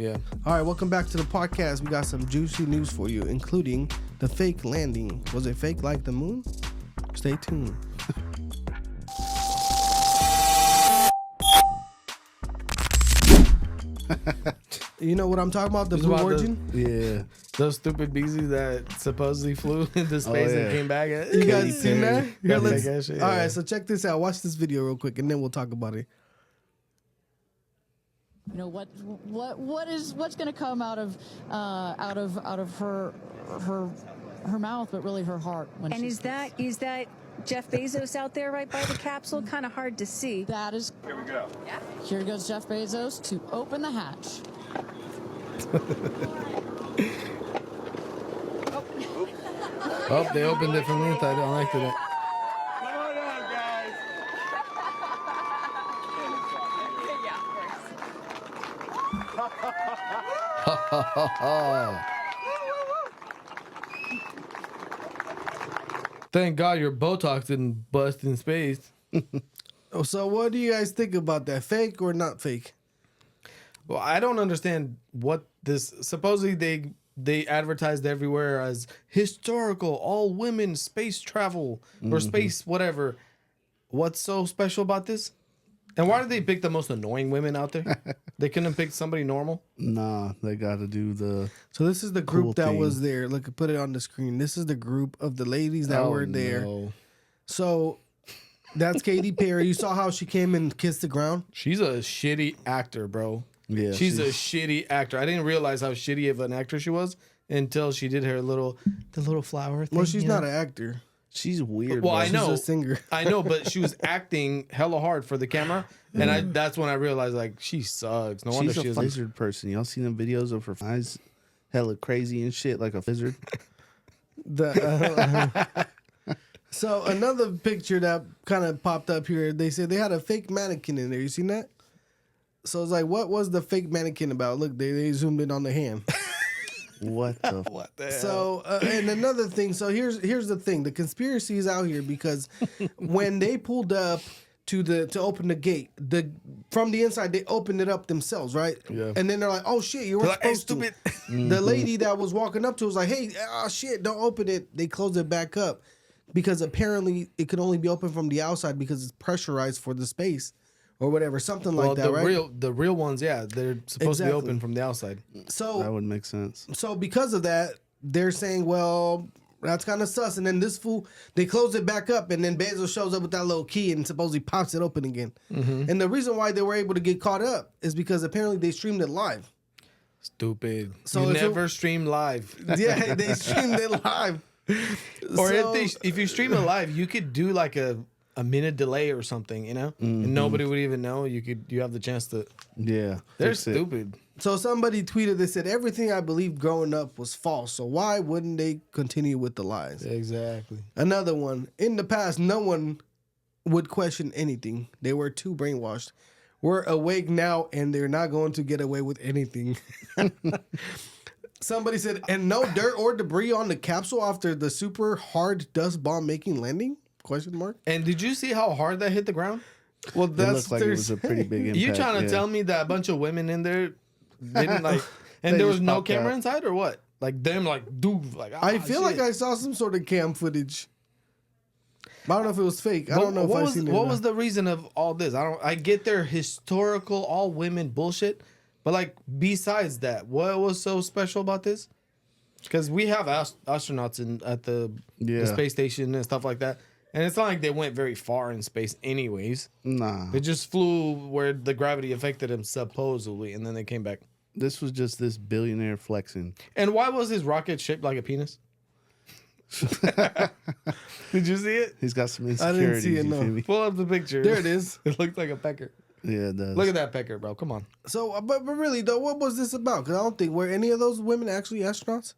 Yeah. All right, welcome back to the podcast. We got some juicy news for you, including the fake landing. Was it fake like the moon? Stay tuned. You know what I'm talking about? The Blue Origin? Yeah. Those stupid beezies that supposedly flew into space and came back. You guys seen that? Yeah, All right, so check this out. Watch this video real quick, and then we'll talk about it. You know what's going to come out of her mouth, but really her heart. When and is that Jeff Bezos out there right by the capsule? Kind of hard to see. That is. Here we go. Yeah. Here goes Jeff Bezos to open the hatch. Oh, they opened it from the inside. I don't like that. Come on out, guys. Thank God your Botox didn't bust in space. So what do you guys think about that? Fake or not fake? Well, I don't understand what this. Supposedly they advertised everywhere as historical, all women space travel or space whatever. What's so special about this? And why did they pick the most annoying women out there? They couldn't have picked somebody normal. Nah, they got to do the. So this is the group cool that thing. was there. Look, put it on the screen. This is the group of the ladies that were there. No. So that's Katy Perry. You saw how she came and kissed the ground? She's a shitty actor, bro. Yeah, she's a shitty actor. I didn't realize how shitty of an actor she was until she did her little flower thing. Well, she's not an actor. She's weird. Well, bro. I know. She's a singer. I know, but she was acting hella hard for the camera, and that's when I realized like she sucks. No wonder She's she a was lizard person. Y'all seen them videos of her eyes, hella crazy and shit, like a lizard. So another picture that kind of popped up here, they said they had a fake mannequin in there. You seen that? So it's like, what was the fake mannequin about? Look, they zoomed in on the hand. What the? What the hell? So and another thing. So here's the thing. The conspiracy is out here because when they pulled up to open the gate, from the inside they opened it up themselves, right? Yeah. And then they're like, "Oh shit, you were They're like, "Hey, supposed to." The lady that was walking up to was like, "Hey, oh shit, don't open it." They closed it back up because apparently it could only be open from the outside because it's pressurized for the space. Or whatever, something like that, right? The real ones, yeah, they're supposed to be open from the outside. So That would make sense. So because of that, they're saying, well, that's kind of sus. And then this fool, they close it back up, and then Bezos shows up with that little key and supposedly pops it open again. And the reason why they were able to get caught up is because apparently they streamed it live. Stupid. So you if never stream live. Yeah, they streamed it live. Or So- if you stream it live, you could do like a minute delay or something, you know, and nobody would even know. You have the chance to. Yeah, They're fix it. stupid. So somebody tweeted, they said, everything I believed growing up was false. So why wouldn't they continue with the lies? Exactly. Another one. In the past, no one would question anything. They were too brainwashed. We're awake now, and they're not going to get away with anything. Somebody said, and no dirt or debris on the capsule after the super hard dust bomb making landing? Question mark. And did you see how hard that hit the ground? Well, It that's looked like it was a pretty big impact. You trying to tell me that a bunch of women in there didn't like, and They there was just no popped camera out. inside or what? Like them, like dude, like I feel like I saw some sort of cam footage. But I don't know if it was fake. I don't know if I seen it. What was the reason of all this? I get their historical all women bullshit, but like besides that, what was so special about this? Because we have astronauts at the space station and stuff like that. And it's not like they went very far in space anyways. Nah. They just flew where the gravity affected them, supposedly, and then they came back. This was just this billionaire flexing. And why was his rocket shaped like a penis? Did you see it? He's got some I insecurities. didn't see it, you no. feel me? Pull up the picture. There it is. It looked like a pecker. Yeah, it does. Look at that pecker, bro. Come on. So, but really, though, what was this about? Because I don't think, were any of those women actually astronauts?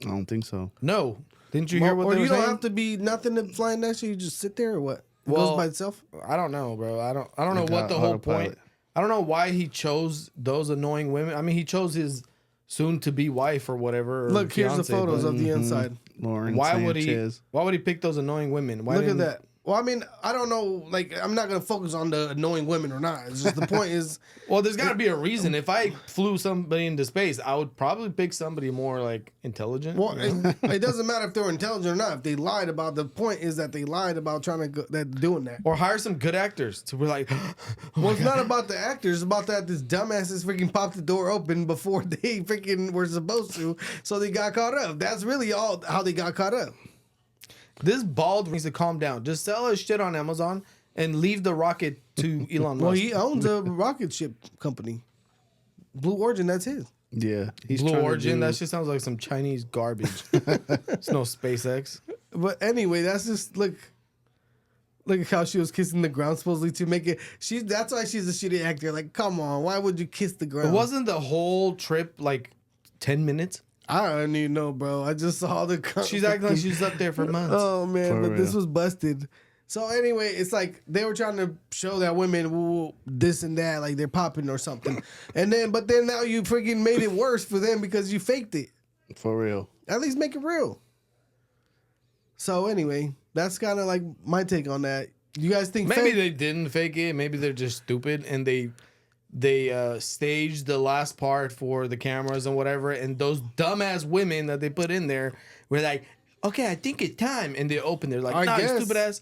I don't think so. No. Didn't you hear what or they were you don't saying? have to be nothing to fly next to you, just sit there or what? It Well, goes by itself? I don't know, bro. I don't know Like what the whole point. autopilot. I don't know why he chose those annoying women. I mean, he chose his soon-to-be wife or whatever. Or Look, here's the fiancé, photos but of the inside. Lauren Why Sanchez. would he pick those annoying women? Why Look at didn't- that. Well, I mean, I don't know. Like, I'm not gonna focus on the annoying women or not. It's just the point is, Well, there's got to be a reason. If I flew somebody into space, I would probably pick somebody more like intelligent. well, you know? it doesn't matter if they're intelligent or not. If they lied about the point is that they lied about trying to go, that doing that. Or hire some good actors to be like, Well, it's not about the actors. It's about that this dumbasses freaking popped the door open before they freaking were supposed to, so they got caught up. That's really all how they got caught up. this bald needs to calm down. Just sell his shit on Amazon and leave the rocket to Elon Musk. Well, he owns a rocket ship company, Blue Origin. That's his. Yeah, he's Blue trying to Origin, do- that shit sounds like some Chinese garbage. It's no SpaceX. But anyway, that's just look at how she was kissing the ground supposedly to make it. That's why she's a shitty actor. Like, come on, why would you kiss the ground? It wasn't the whole trip like 10 minutes? I don't even know, bro. I just saw the. She's acting like she's up there for months. Oh man, For but this real. was busted. So anyway, it's like they were trying to show that women will this and that, like they're popping or something, but then now you freaking made it worse for them because you faked it. for real. At least make it real. So anyway, that's kind of like my take on that. You guys think Maybe fake? they didn't fake it. Maybe they're just stupid and they staged the last part for the cameras and whatever. And those dumbass women that they put in there were like, okay, I think it's time. And they open, they're like, I nah, you guess. stupid ass.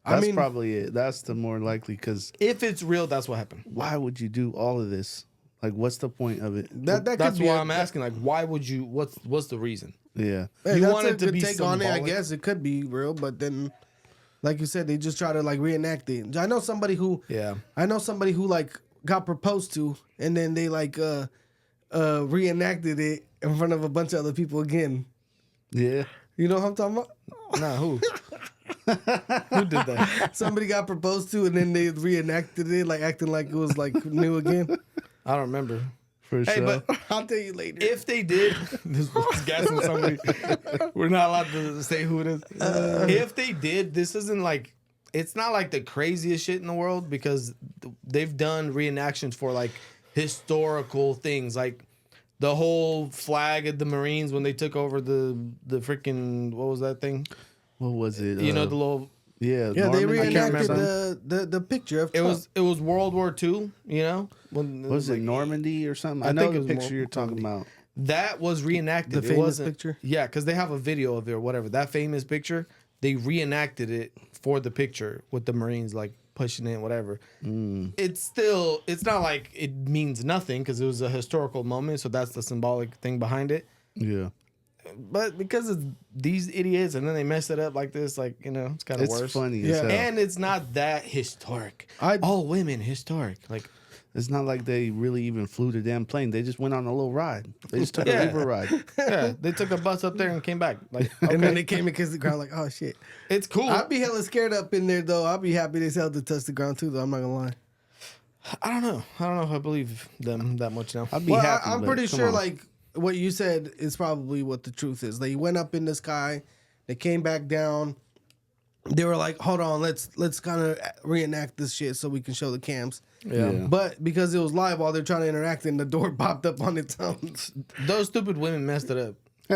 That's mean- probably it. That's the more likely because If it's real, that's what happened. why would you do all of this? Like, what's the point of it? That That's could be why a- I'm asking. Like, why would you? What's the reason? Yeah, Hey, You that's want a it to good be take on it. I symbolic? guess it could be real, but then, like you said, they just try to like reenact it. I know somebody who like got proposed to, and then they like reenacted it in front of a bunch of other people again. yeah. You know what I'm talking about? Nah, who? Who did that? Somebody got proposed to, and then they reenacted it, like acting like it was like new again. I don't remember. For Hey, sure. but I'll tell you later. if they did, this was gassing somebody. We're not allowed to say who it is. If they did, this isn't like, it's not like the craziest shit in the world because they've done reenactions for like historical things, like the whole flag of the Marines when they took over the freaking, what was that thing? What was it? You know, the little. yeah. yeah, they Normandy? can't reenacted remember. the picture of It Trump. was World War II. You know, when Was it like, Normandy or something? I I know think the it was picture you're talking Normandy. about. That was reenacted. The It famous wasn't- picture? Yeah, because they have a video of it or whatever. That famous picture, they reenacted it for the picture with the Marines like pushing it, whatever. It's not like it means nothing because it was a historical moment. So that's the symbolic thing behind it. Yeah. But because it's these idiots and then they mess it up like this, like, you know, it's kind of It's worse. funny Yeah. as hell. And it's not that historic. All women historic. Like, It's not like they really even flew the damn plane. They just went on a little ride. They just took Yeah. an Uber ride. yeah, they took a bus up there and came back. Like, And then okay, they came and kissed the ground like, oh shit. it's cool. I'd be hella scared up in there though. I'd be happy they held to touch the ground too though. I'm not gonna lie. I don't know. I don't know if I believe them that much now. I'd be Well, happy. I'm but pretty come sure on. like what you said is probably what the truth is. They went up in the sky, they came back down. They were like, hold on, let's kind of reenact this shit so we can show the cams. Yeah. Yeah. But because it was live while they're trying to interact and the door popped up on its own. Those stupid women messed it up.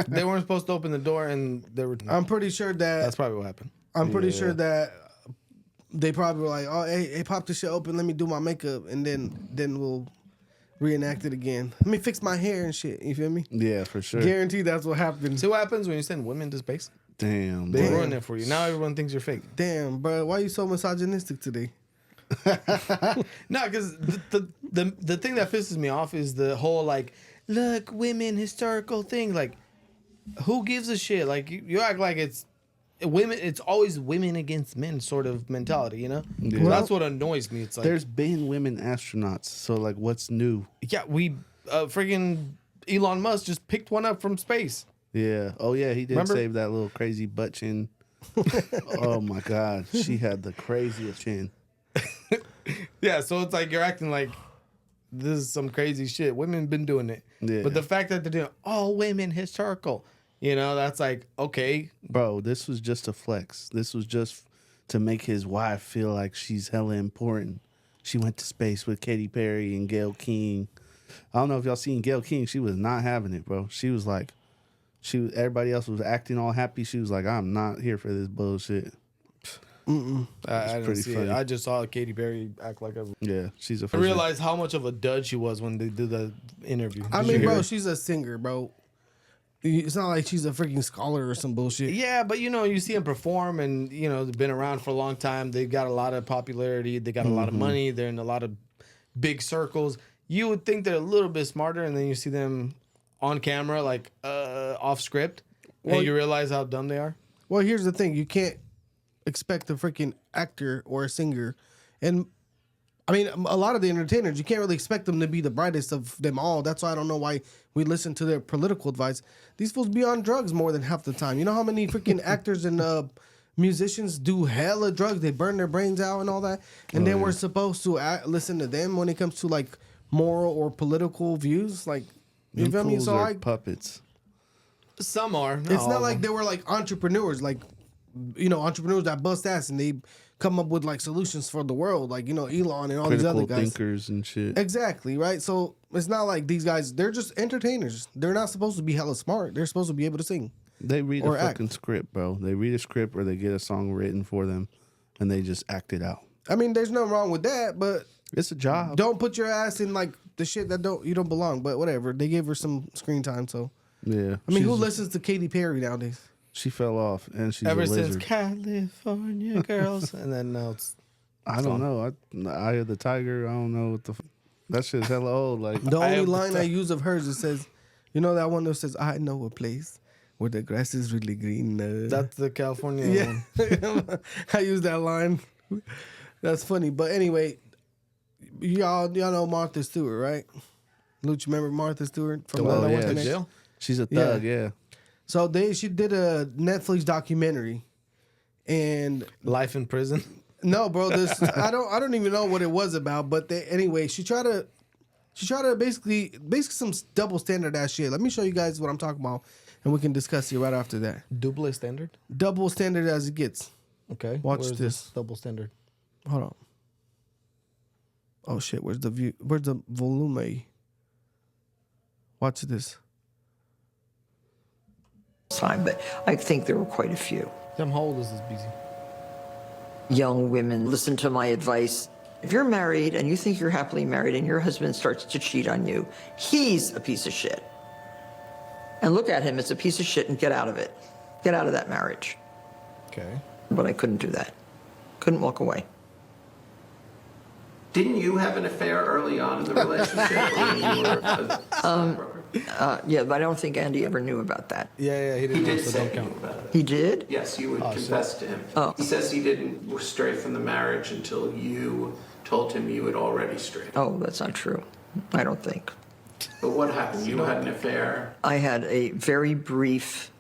They weren't supposed to open the door, and they were. I'm pretty sure that That's probably what happened. I'm pretty Yeah. sure that they probably were like, oh, hey, pop this shit open. Let me do my makeup, and then we'll reenact it again. Let me fix my hair and shit. You feel me? Yeah, for sure. Guaranteed that's what happened. See what happens when you send women to space? Damn. They bro. ruin it for you. Now everyone thinks you're fake. Damn, bro, why you so misogynistic today? No, because the thing that pisses me off is the whole like, look, women historical thing. Like, who gives a shit? Like, you act like it's women. It's always women against men sort of mentality. You know, Yeah. So that's what annoys me. It's like, There's been women astronauts, so like, what's new? yeah, we friggin' Elon Musk just picked one up from space. Yeah. Oh yeah, he did Remember? save that little crazy butt chin. Oh my god, she had the craziest chin. Yeah, so it's like you're acting like this is some crazy shit. Women been doing it. Yeah. But the fact that they're doing all women historical, you know, that's like, okay. Bro, this was just a flex. This was just to make his wife feel like she's hella important. She went to space with Katy Perry and Gayle King. I don't know if y'all seen Gayle King. She was not having it, bro. She was like, everybody else was acting all happy. She was like, I'm not here for this bullshit. I didn't pretty see funny. it. I just saw Katy Perry act like a. Yeah, she's a. I realized how much of a dud she was when they did the interview. I Did you mean, hear bro, it? she's a singer, bro. It's not like she's a freaking scholar or some bullshit. Yeah, but you see them perform, and they've been around for a long time. They've got a lot of popularity. They got a lot of money. They're in a lot of big circles. You would think they're a little bit smarter, and then you see them on camera, like off script, and you realize how dumb they are. Well, here's the thing: you can't expect a freaking actor or a singer, and I mean, a lot of the entertainers, you can't really expect them to be the brightest of them all. That's why I don't know why we listen to their political advice. These fools be on drugs more than half the time. You know how many freaking actors and musicians do hella drugs? They burn their brains out and all that. And then we're supposed to listen to them when it comes to like moral or political views. Like, you feel me? So are puppets. Some are. it's not like they were like entrepreneurs, like, entrepreneurs that bust ass and they come up with like solutions for the world, like, Elon and all these other Critical guys. thinkers and shit. Exactly, right? So it's not like these guys, they're just entertainers. They're not supposed to be hella smart. They're supposed to be able to sing. They read or a fucking script, bro. They read a script or they get a song written for them and they just act it out. I mean, there's nothing wrong with that, but It's a job. don't put your ass in like the shit that you don't belong. But whatever. They gave her some screen time, so Yeah. I mean, who listens to Katy Perry nowadays? She fell off and she's ever a since lizard. California girls, and then now it's. I don't know. Eye of the Tiger. I don't know what the. That shit's hella old. Like The only have- line I use of hers, it says, that one that says, "I know a place where the grass is really green." That's the California one. I use that line. That's funny. But anyway, y'all know Martha Stewart, right? Luch, remember Martha Stewart from Oh, Went yeah. to Next? Jail? she's a thug. Yeah. So she did a Netflix documentary, and Life in prison. no, bro, this I don't even know what it was about. But anyway, she tried to basically some double standard ass shit. Let me show you guys what I'm talking about, and we can discuss it right after that. Double standard. Double standard as it gets. Okay. Watch Where's this. Double standard. Hold on. Oh shit, where's the view? Where's the volume? Watch this. Time, but I think there were quite a few. How old is this BZ? Young women, listen to my advice. If you're married and you think you're happily married and your husband starts to cheat on you, he's a piece of shit. And look at him as a piece of shit and get out of it. Get out of that marriage. Okay. But I couldn't do that. Couldn't walk away. Didn't you have an affair early on in the relationship? When you were Yeah, but I don't think Andy ever knew about that. Yeah, he he didn't know, did so say don't to count. you about it. He did? Yes, you would confess to him. Oh. He says he didn't stray from the marriage until you told him you had already strayed. Oh, that's not true. I don't think. But what happened? You had an affair. I had a very brief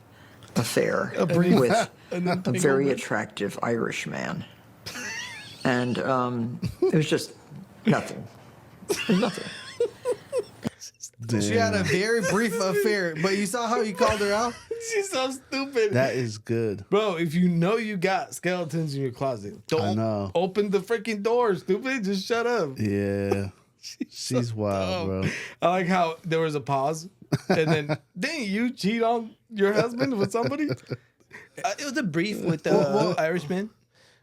affair with a very attractive Irish man. And it was just nothing. It was nothing. She had a very brief affair, but you saw how he called her out? She's so stupid. That is good. Bro, if you know you got skeletons in your closet, don't know. open the freaking door, stupid. Just shut up. Yeah. She's wild, bro. I like how there was a pause, and then didn't you cheat on your husband with somebody? It was a brief with the Irishman.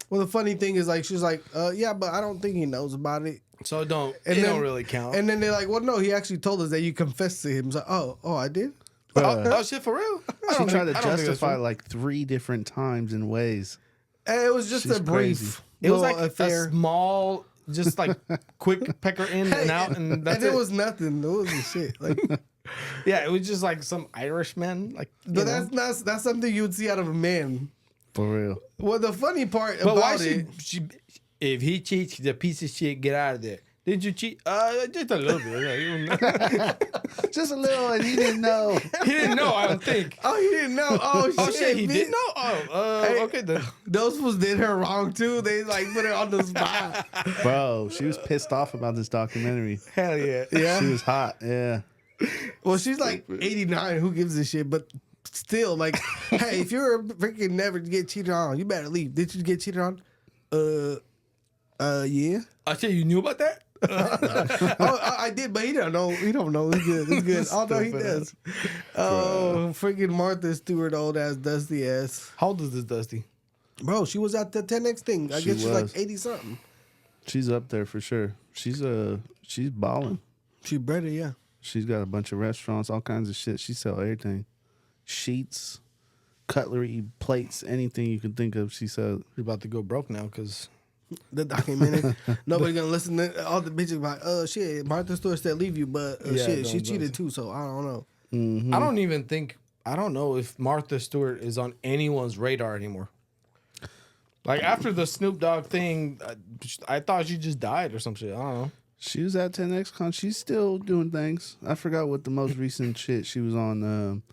Well, the funny thing is, like, she's like, yeah, but I don't think he knows about it. So it don't really count. And then they're like, well, no, he actually told us that you confessed to him. It's like, oh, I did? oh shit, for real? She tried to I don't think that's justify true. like 3 different times and ways. And it was just She's a brief crazy. It was little like affair. a small, just like quick pecker in and out, and that's and it was nothing. It wasn't shit. Like, yeah, it was just like some Irishman, like. but that's something you would see out of a man. For real. Well, the funny part But why about it, she? If he cheats, he's a piece of shit. Get out of there. Did you cheat? Just a little bit. Just a little, and he didn't know. He didn't know. I don't think. oh, he didn't know. Oh, shit. Oh shit, he bitch. didn't know. Oh, Hey, okay then. Those fools did her wrong too. They like put her on the spot. Bro, she was pissed off about this documentary. Hell yeah. Yeah. She was hot. Yeah. Well, she's like 89. Who gives a shit? But still, like, hey, if you're freaking never get cheated on, you better leave. Did you get cheated on? Yeah. I said you knew about that. I did, but he don't know. He don't know. It's good. It's good. Although he does. Oh, freaking Martha Stewart, old ass, dusty ass. How old is this Dusty? Bro, she was at the 10X thing. I She guess she's like was. 80 something. She's up there for sure. She's balling. She bred it, yeah. She's got a bunch of restaurants, all kinds of shit. She sell everything. Sheets, cutlery, plates, anything you can think of, she sells. You're about to go broke now because The documentary. Nobody gonna listen to all the bitches like, shit, Martha Stewart said leave you, but shit, she cheated too, so I don't know. I don't even think, I don't know if Martha Stewart is on anyone's radar anymore. Like after the Snoop Dogg thing, I thought she just died or some shit. I don't know. She was at 10X Con. She's still doing things. I forgot what the most recent shit she was on.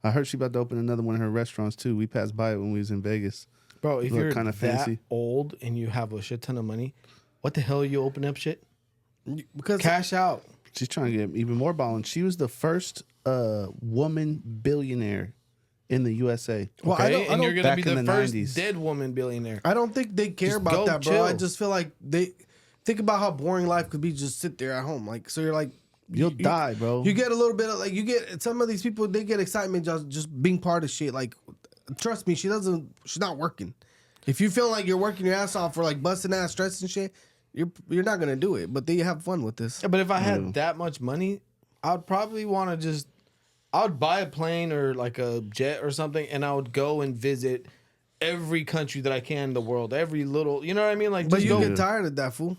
I heard she about to open another one of her restaurants too. We passed by it when we was in Vegas. Bro, if Look you're kinda that fancy. old and you have a shit ton of money, what the hell you open up shit? Because Cash out. She's trying to get even more balling. She was the first woman billionaire in the USA. Well, I Okay, don't- and you're gonna be back in the the first 90s. dead woman billionaire. I don't think they care Just about go that, bro. I chill. just feel like they think about how boring life could be. Just sit there at home, like so. You're like, You'll die, bro. You get a little bit of like you get some of these people. They get excitement just being part of shit. Like, trust me, she's not working. If you feel like you're working your ass off for like busting ass, stress and shit, you're not gonna do it. But they have fun with this. Yeah, but if I had that much money, I would probably want to I would buy a plane or like a jet or something, and I would go and visit every country that I can in the world, every little, you know what I mean? Like, But just you go. get tired of that, fool.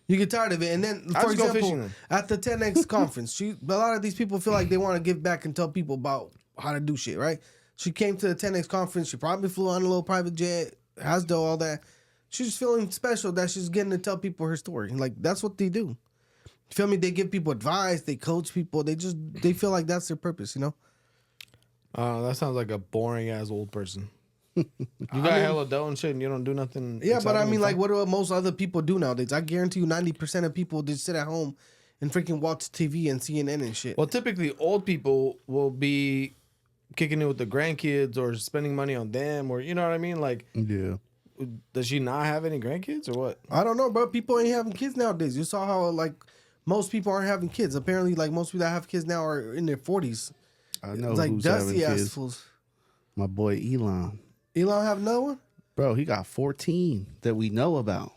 You get tired of it, and then, I'll for just go example, fishing then. at the 10X conference, a lot of these people feel like they want to give back and tell people about how to do shit, right? She came to the 10X conference. She probably flew on a little private jet, has dough, all that. She's just feeling special that she's getting to tell people her story. Like, that's what they do. You feel me? They give people advice. They coach people. They feel like that's their purpose, you know? That sounds like a boring ass old person. You got hella dough and shit, and you don't do nothing. Yeah, but I exciting mean, and like, fun? what do most other people do nowadays? I guarantee you 90% of people just sit at home and freaking watch TV and CNN and shit. Well, typically, old people will be kicking it with the grandkids or spending money on them, or you know what I mean? Like, Yeah. does she not have any grandkids or what? I don't know, bro. People ain't having kids nowadays. You saw how, like, most people aren't having kids. Apparently, like, most people that have kids now are in their 40s. I know It's like who's having dusty ass kids. fools. My boy Elon. Elon have no one? Bro, he got 14 that we know about.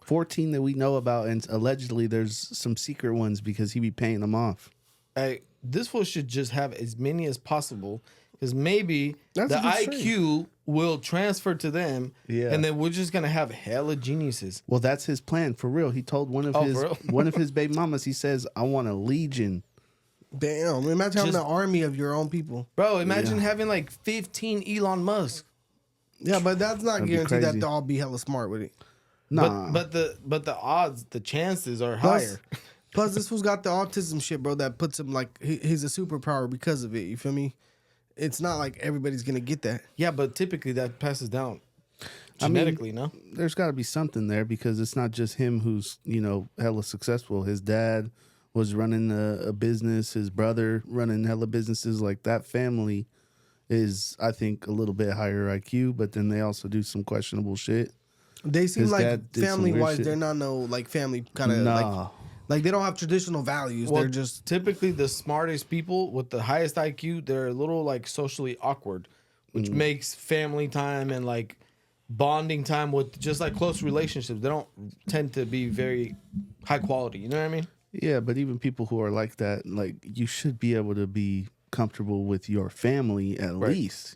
14 that we know about, and allegedly there's some secret ones because he be paying them off. Hey, this fool should just have as many as possible, because maybe That's the a good IQ will transfer to them, Yeah. and then we're just gonna have hella geniuses. Well, that's his plan for real. He told one of Oh, his for real? one of his baby mamas. He says, "I want a legion." Damn. Imagine having Just- an army of your own people. Bro, imagine having like 15 Elon Musk. Yeah, but that's not That'd be guaranteed that crazy. they'll all be hella smart with it. Nah, But the odds, the chances are higher. Plus, this fool's got the autism shit, bro, that puts him like he's a superpower because of it. You feel me? It's not like everybody's gonna get that. Yeah, but typically that passes down I mean, genetically, no? there's got to be something there because it's not just him who's hella successful. His dad was running a business. His brother running hella businesses. Like that family is, I think, a little bit higher IQ, but then they also do some questionable shit. They seem His like dad did some family weird wise, shit. they're not no like family kind of Nah. like they don't have traditional values. Well, They're just typically the smartest people with the highest IQ, they're a little like socially awkward, which makes family time and like bonding time with just like close relationships. They don't tend to be very high quality. You know what I mean? Yeah, but even people who are like that, like you should be able to be comfortable with your family at least,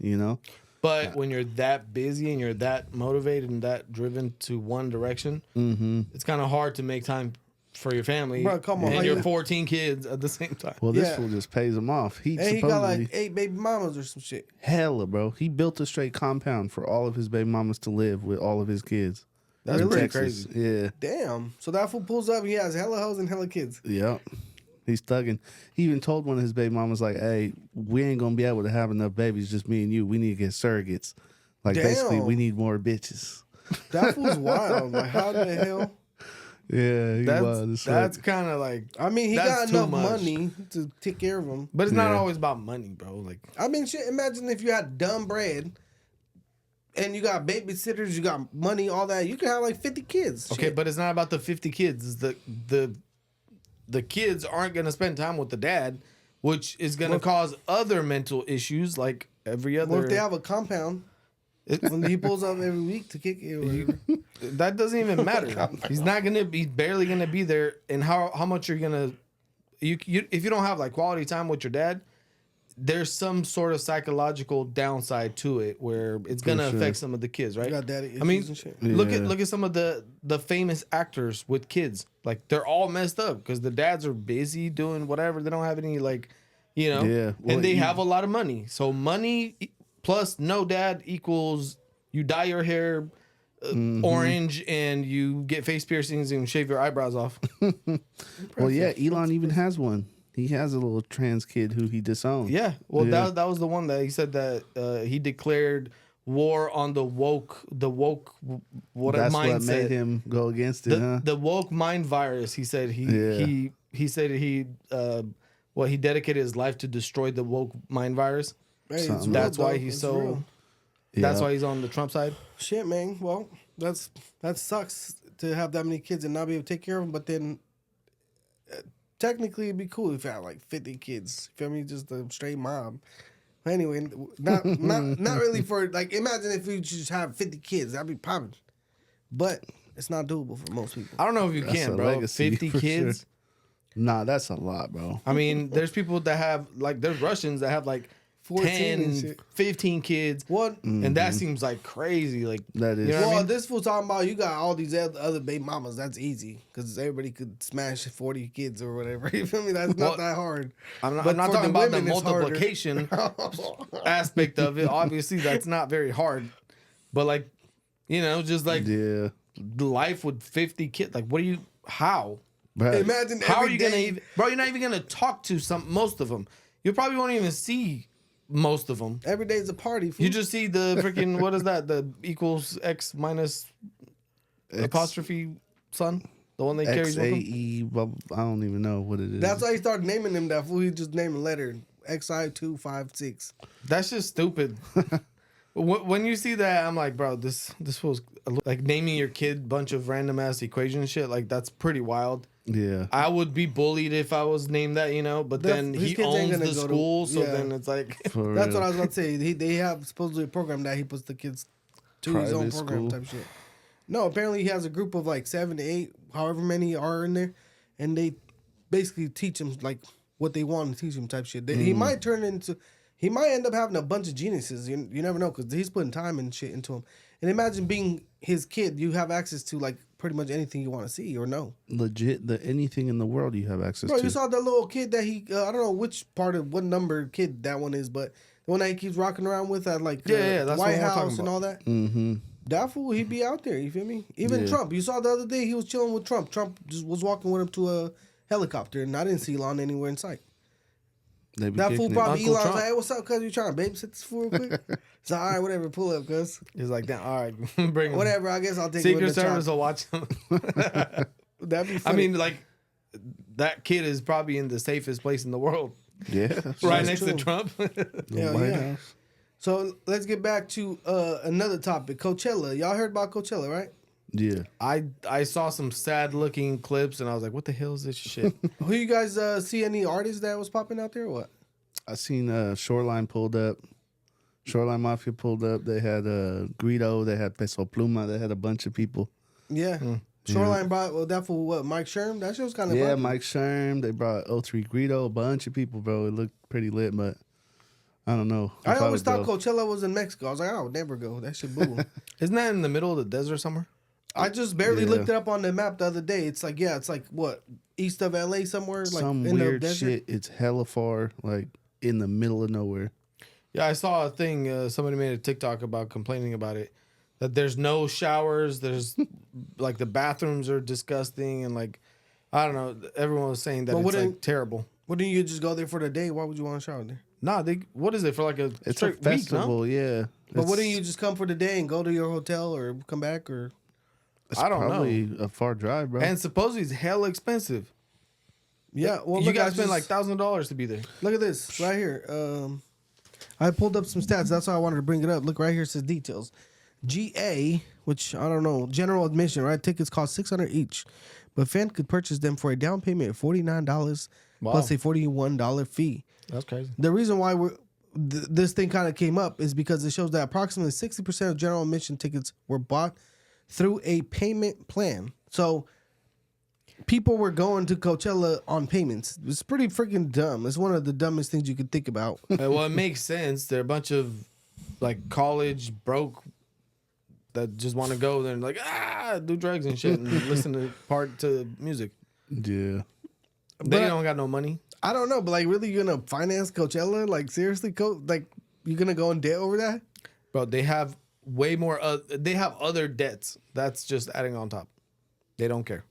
But when you're that busy and you're that motivated and that driven to one direction, it's kind of hard to make time for your family. Bro, come on, and how your you- 14 kids at the same time. Well, this Yeah. fool just pays them off. He and he supposedly got like 8 baby mamas or some shit. hella, bro. He built a straight compound for all of his baby mamas to live with all of his kids. That's in pretty Texas. crazy. Yeah. Damn. So that fool pulls up. He has hella hoes and hella kids. Yep. He's thugging. He even told one of his baby mamas, like, hey, we ain't going to be able to have enough babies, just me and you. We need to get surrogates. Like, basically, Damn. we need more bitches. That fool's wild. Like how the hell? Yeah, he wild as fuck. That's kind of like, I mean, he That's got too enough much. money to take care of them. but it's not Yeah. always about money, bro. Like, I mean, shit. Imagine if you had dumb bread, and you got babysitters, you got money, all that. You could have like 50 kids. okay, Shit. but it's not about the 50 kids. It's the kids aren't going to spend time with the dad, which is going to cause other mental issues like every other. Well, if they have a compound, When he pulls up every week to kick it or whatever. That doesn't even matter. He's not gonna be barely gonna be there. And how much you're gonna you if you don't have like quality time with your dad, there's some sort of psychological downside to it where it's gonna affect some of the kids, right? Got daddy I mean, issues and shit. look at some of the famous actors with kids. Like they're all messed up because the dads are busy doing whatever. They don't have any like, Yeah. Well, and they have a lot of money. So money plus no dad equals you dye your hair orange and you get face piercings and shave your eyebrows off. Well, yeah, Elon even has one. He has a little trans kid who he disowned. Yeah. Well, Yeah. that was the one that he said that he declared war on the woke whatever That's mindset. what made him go against it, huh? The woke mind virus. He said he said he dedicated his life to destroy the woke mind virus. Hey, it's Something. real, That's why though. he's It's so. real. That's Yeah. why he's on the Trump side. Shit, man. Well, that sucks to have that many kids and not be able to take care of them. But then, technically, it'd be cool if you had like 50 kids. You feel me? Just a straight mob. Anyway, not really for like. Imagine if you just have 50 kids. That'd be popping. But it's not doable for most people. I don't know if you That's can, a bro. legacy 50 for kids. sure. Nah, that's a lot, bro. I mean, there's people that have like there's Russians that have like 14 and 10, shit. 15 kids. What? And that seems like crazy. Like That is. You know what I Well, mean? this fool talking about you got all these other baby mamas. That's easy because everybody could smash 40 kids or whatever. You feel me? That's not that hard. I'm not But talking for the about the women, it's harder. multiplication aspect of it. Obviously, that's not very hard. But like, just like Yeah. life with 50 kids. Like, what do you? How? Right. Imagine How are every you gonna day- even, bro? You're not even gonna talk to most of them. You probably won't even see most of them. Every day's a party. Fool. You just see the freaking what is that? The equals x minus apostrophe son, the one they carries with him. XAE, I don't even know what it is. That's why he started naming them that fool. He just named a letter XI256. That's just stupid. When you see that, I'm like, bro, this was like naming your kid bunch of random ass equation shit. Like that's pretty wild. Yeah. I would be bullied if I was named that, But then His he kids ain't owns gonna the go to- school, so yeah. then it's like, For That's real. what I was about to say. They have supposedly a program that he puts the kids to his own Private program school. type shit. No, apparently he has a group of like 7 to 8, however many are in there, and they basically teach them like what they want to teach them type shit. He might turn into, he might end up having a bunch of geniuses. You never know because he's putting time and shit into them. And imagine being his kid, you have access to like pretty much anything you want to see or know. Legit, anything in the world you have access Bro, to. you saw that little kid that he, I don't know which part of what number kid that one is, but the one that he keeps rocking around with at like Yeah, that's White what we're talking House and about. all that. Mm-hmm. That fool, he'd be out there. You feel me? Even Yeah. Trump. You saw the other day he was chilling with Trump. Trump just was walking with him to a helicopter, and I didn't see Elon anywhere in sight. They be That kicking fool it. probably Uncle Elon's Trump. like, "Hey, what's up, cuz? You trying to babysit this fool real quick?" So all right, whatever, pull up, cuz. he's like, damn, all right, bring him. Whatever. I guess I'll take Secret it with the Service chop. will watch him. That'd be I funny. mean, like, that kid is probably in the safest place in the world, Yeah. right That's next to true. Trump. The Hell White yeah. House. So let's get back to another topic, Coachella. Y'all heard about Coachella, right? Yeah. I saw some sad looking clips and I was like, what the hell is this shit? Who you guys see any artists that was popping out there or what? I seen Shoreline pulled up. Shoreline Mafia pulled up. They had Greedo. They had Peso Pluma. They had a bunch of people. Yeah. Shoreline brought, well, that for what, Mike Sherm? That shit was kind of Yeah, Mike Sherm. They brought 03 Greedo. A bunch of people, bro. It looked pretty lit, but I don't know. I if always would thought go. Coachella was in Mexico. I was like, I would never go. That shit boo. Isn't that in the middle of the desert somewhere? I just barely Yeah. looked it up on the map the other day. It's like, yeah, it's like what, east of LA somewhere? Like Some in the weird desert? shit. It's hella far, like in the middle of nowhere. Yeah, I saw a thing. Somebody made a TikTok about complaining about it. That there's no showers. There's like the bathrooms are disgusting and like I don't know. Everyone was saying that But it's wouldn't- like terrible. Wouldn't you just go there for the day? Why would you want to shower there? Nah, what is it for like a It's a straight week? festival, No? yeah. But It's- wouldn't you just come for the day and go to your hotel or come back or? It's I don't know. probably a far drive, bro. And supposedly it's hella expensive. Yeah, well, You look, guys I spend like just- $1,000 to be there. Look at this right here. I pulled up some stats. That's why I wanted to bring it up. Look right here. It says details. GA, which I don't know, general admission, right? Tickets cost $600 each, but fan could purchase them for a down payment of $49 plus a $41 fee. That's crazy. The reason why this thing kind of came up is because it shows that approximately 60% of general admission tickets were bought through a payment plan. So people were going to Coachella on payments. It's pretty freaking dumb. It's one of the dumbest things you could think about. Well, it makes sense. They're a bunch of like college broke that just want to go there and like do drugs and shit and listen to music. Yeah. They don't got no money. I don't know, but like, really, you're gonna finance Coachella? Like, seriously, like, you're gonna go in debt over that? Bro, they have way more. They have other debts. That's just adding on top. They don't care.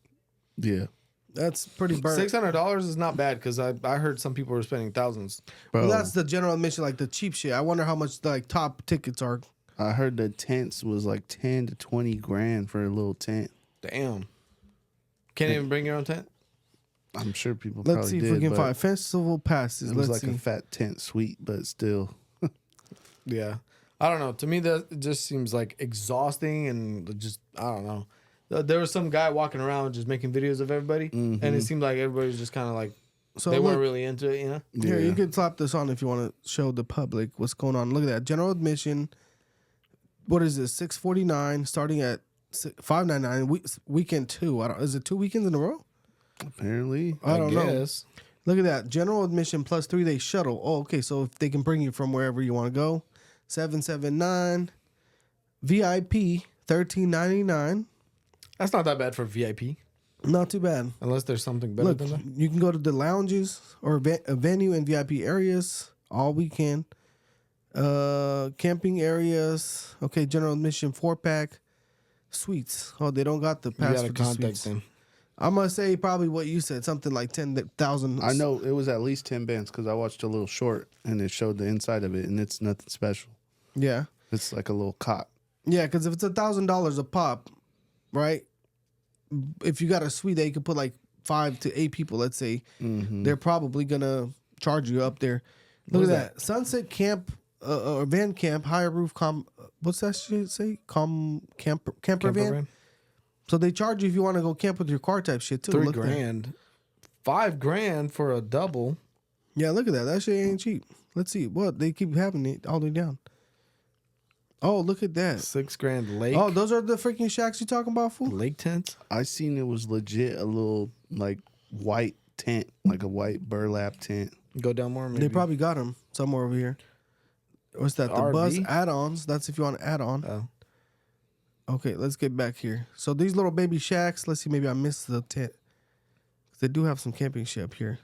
Yeah. That's pretty burnt. $600 is not bad because I heard some people were spending thousands. Bro, Well, that's the general admission, like the cheap shit. I wonder how much the like top tickets are. I heard the tents was like 10 to 20 grand for a little tent. Damn. Can't even bring your own tent? I'm sure people Let's probably see did. if we can but find festival passes. It was Let's like see. a fat tent suite, but still. Yeah. I don't know. To me, that just seems like exhausting and just, I don't know. There was some guy walking around just making videos of everybody, and it seemed like everybody was just kind of like, So they look, weren't really into it, you know? here, Yeah. you can slap this on if you want to show the public what's going on. Look at that. General admission. What is this? $649 starting at $599. Weekend 2. Is it 2 weekends in a row? Apparently. I don't know. guess. Look at that. General admission plus 3-day shuttle. Oh, okay. So if they can bring you from wherever you want to go, $779. VIP $13.99. That's not that bad for VIP, Not too bad. unless there's something better Look, than that. you can go to the lounges or a venue and VIP areas all weekend. Camping areres. Okay, general admission 4-pack. Suites. Oh, they don't got the You pass gotta for the contact suites. them. I'm gonna say probably what you said, something like 10,000. I know it was at least 10 bands because I watched a little short and it showed the inside of it, and it's nothing special. Yeah, It's like a little cot. yeah. Because if it's $1,000 a pop, right? If you got a suite that you could put like 5 to 8 people, let's say, they're probably gonna charge you up there. Look What at is that Sunset Camp or van camp, higher roof what's that shit say? Camper van. So they charge you if you want to go camp with your car type shit too. $3 Look there. grand. $5,000 for a double. Yeah, look at that. That shit ain't cheap. Let's see. What? They keep having it all the way down. Oh, look at that. $6,000 lake. Oh, those are the freaking shacks you talking about, fool? lake tents. I seen it was legit a little like white tent, like a white burlap tent. Go down more. Maybe. They probably got them somewhere over here. What's that? The RV? bus add-ons. That's if you want to add on. Oh. Okay, let's get back here. So these little baby shacks. Let's see. Maybe I missed the tent. They do have some camping shit up here.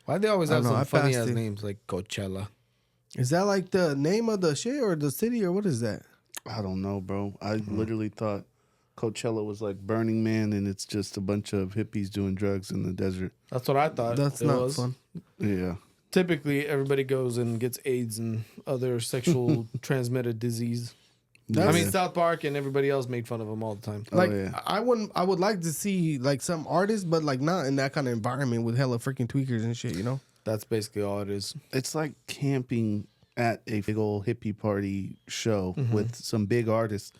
Why they always I have don't know, I some funny passed ass it. names like Coachella? Is that like the name of the shit or the city or what is that? I don't know, bro. I literally thought Coachella was like Burning Man, and it's just a bunch of hippies doing drugs in the desert. That's what I thought. That's it not was. fun. Yeah. Typically, everybody goes and gets AIDS and other sexual transmitted disease. I mean, South Park and everybody else made fun of them all the time. Like yeah. I would like to see like some artists, but like not in that kind of environment with hella freaking tweakers and shit, you know? That's basically all it is. It's like camping at a big old hippie party show with some big artists.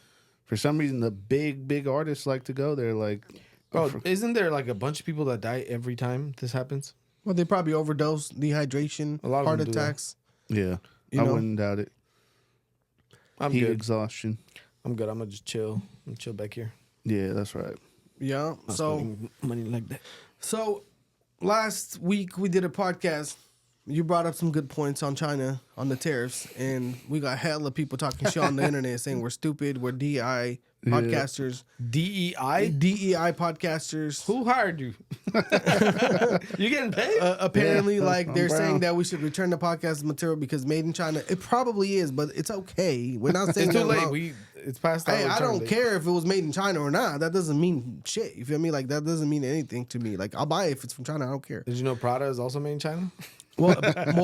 For some reason, the big artists like to go there. Like, Bro, isn't there like a bunch of people that die every time this happens? Well, they probably overdose, dehydration, A lot of heart them do that. attacks. yeah, You I know? wouldn't doubt it. I'm Heat good. exhaustion. I'm good. I'm gonna just chill. I'm gonna chill back here. Yeah, that's right. Yeah. Not So spending money like that. last week we did a podcast. You brought up some good points on China on the tariffs, and we got hella people talking shit on the internet saying we're stupid, we're DEI podcasters, DEI? DEI podcasters. Who hired you? You getting paid? Apparently, Yeah, like I'm they're brown. saying that we should return the podcast material because made in China. It probably is, but it's okay. We're not saying It's too they're late. wrong. It's past our Hey, I return don't date. care if it was made in China or not. That doesn't mean shit. You feel me? Like that doesn't mean anything to me. Like I'll buy it if it's from China. I don't care. Did you know Prada is also made in China? Well,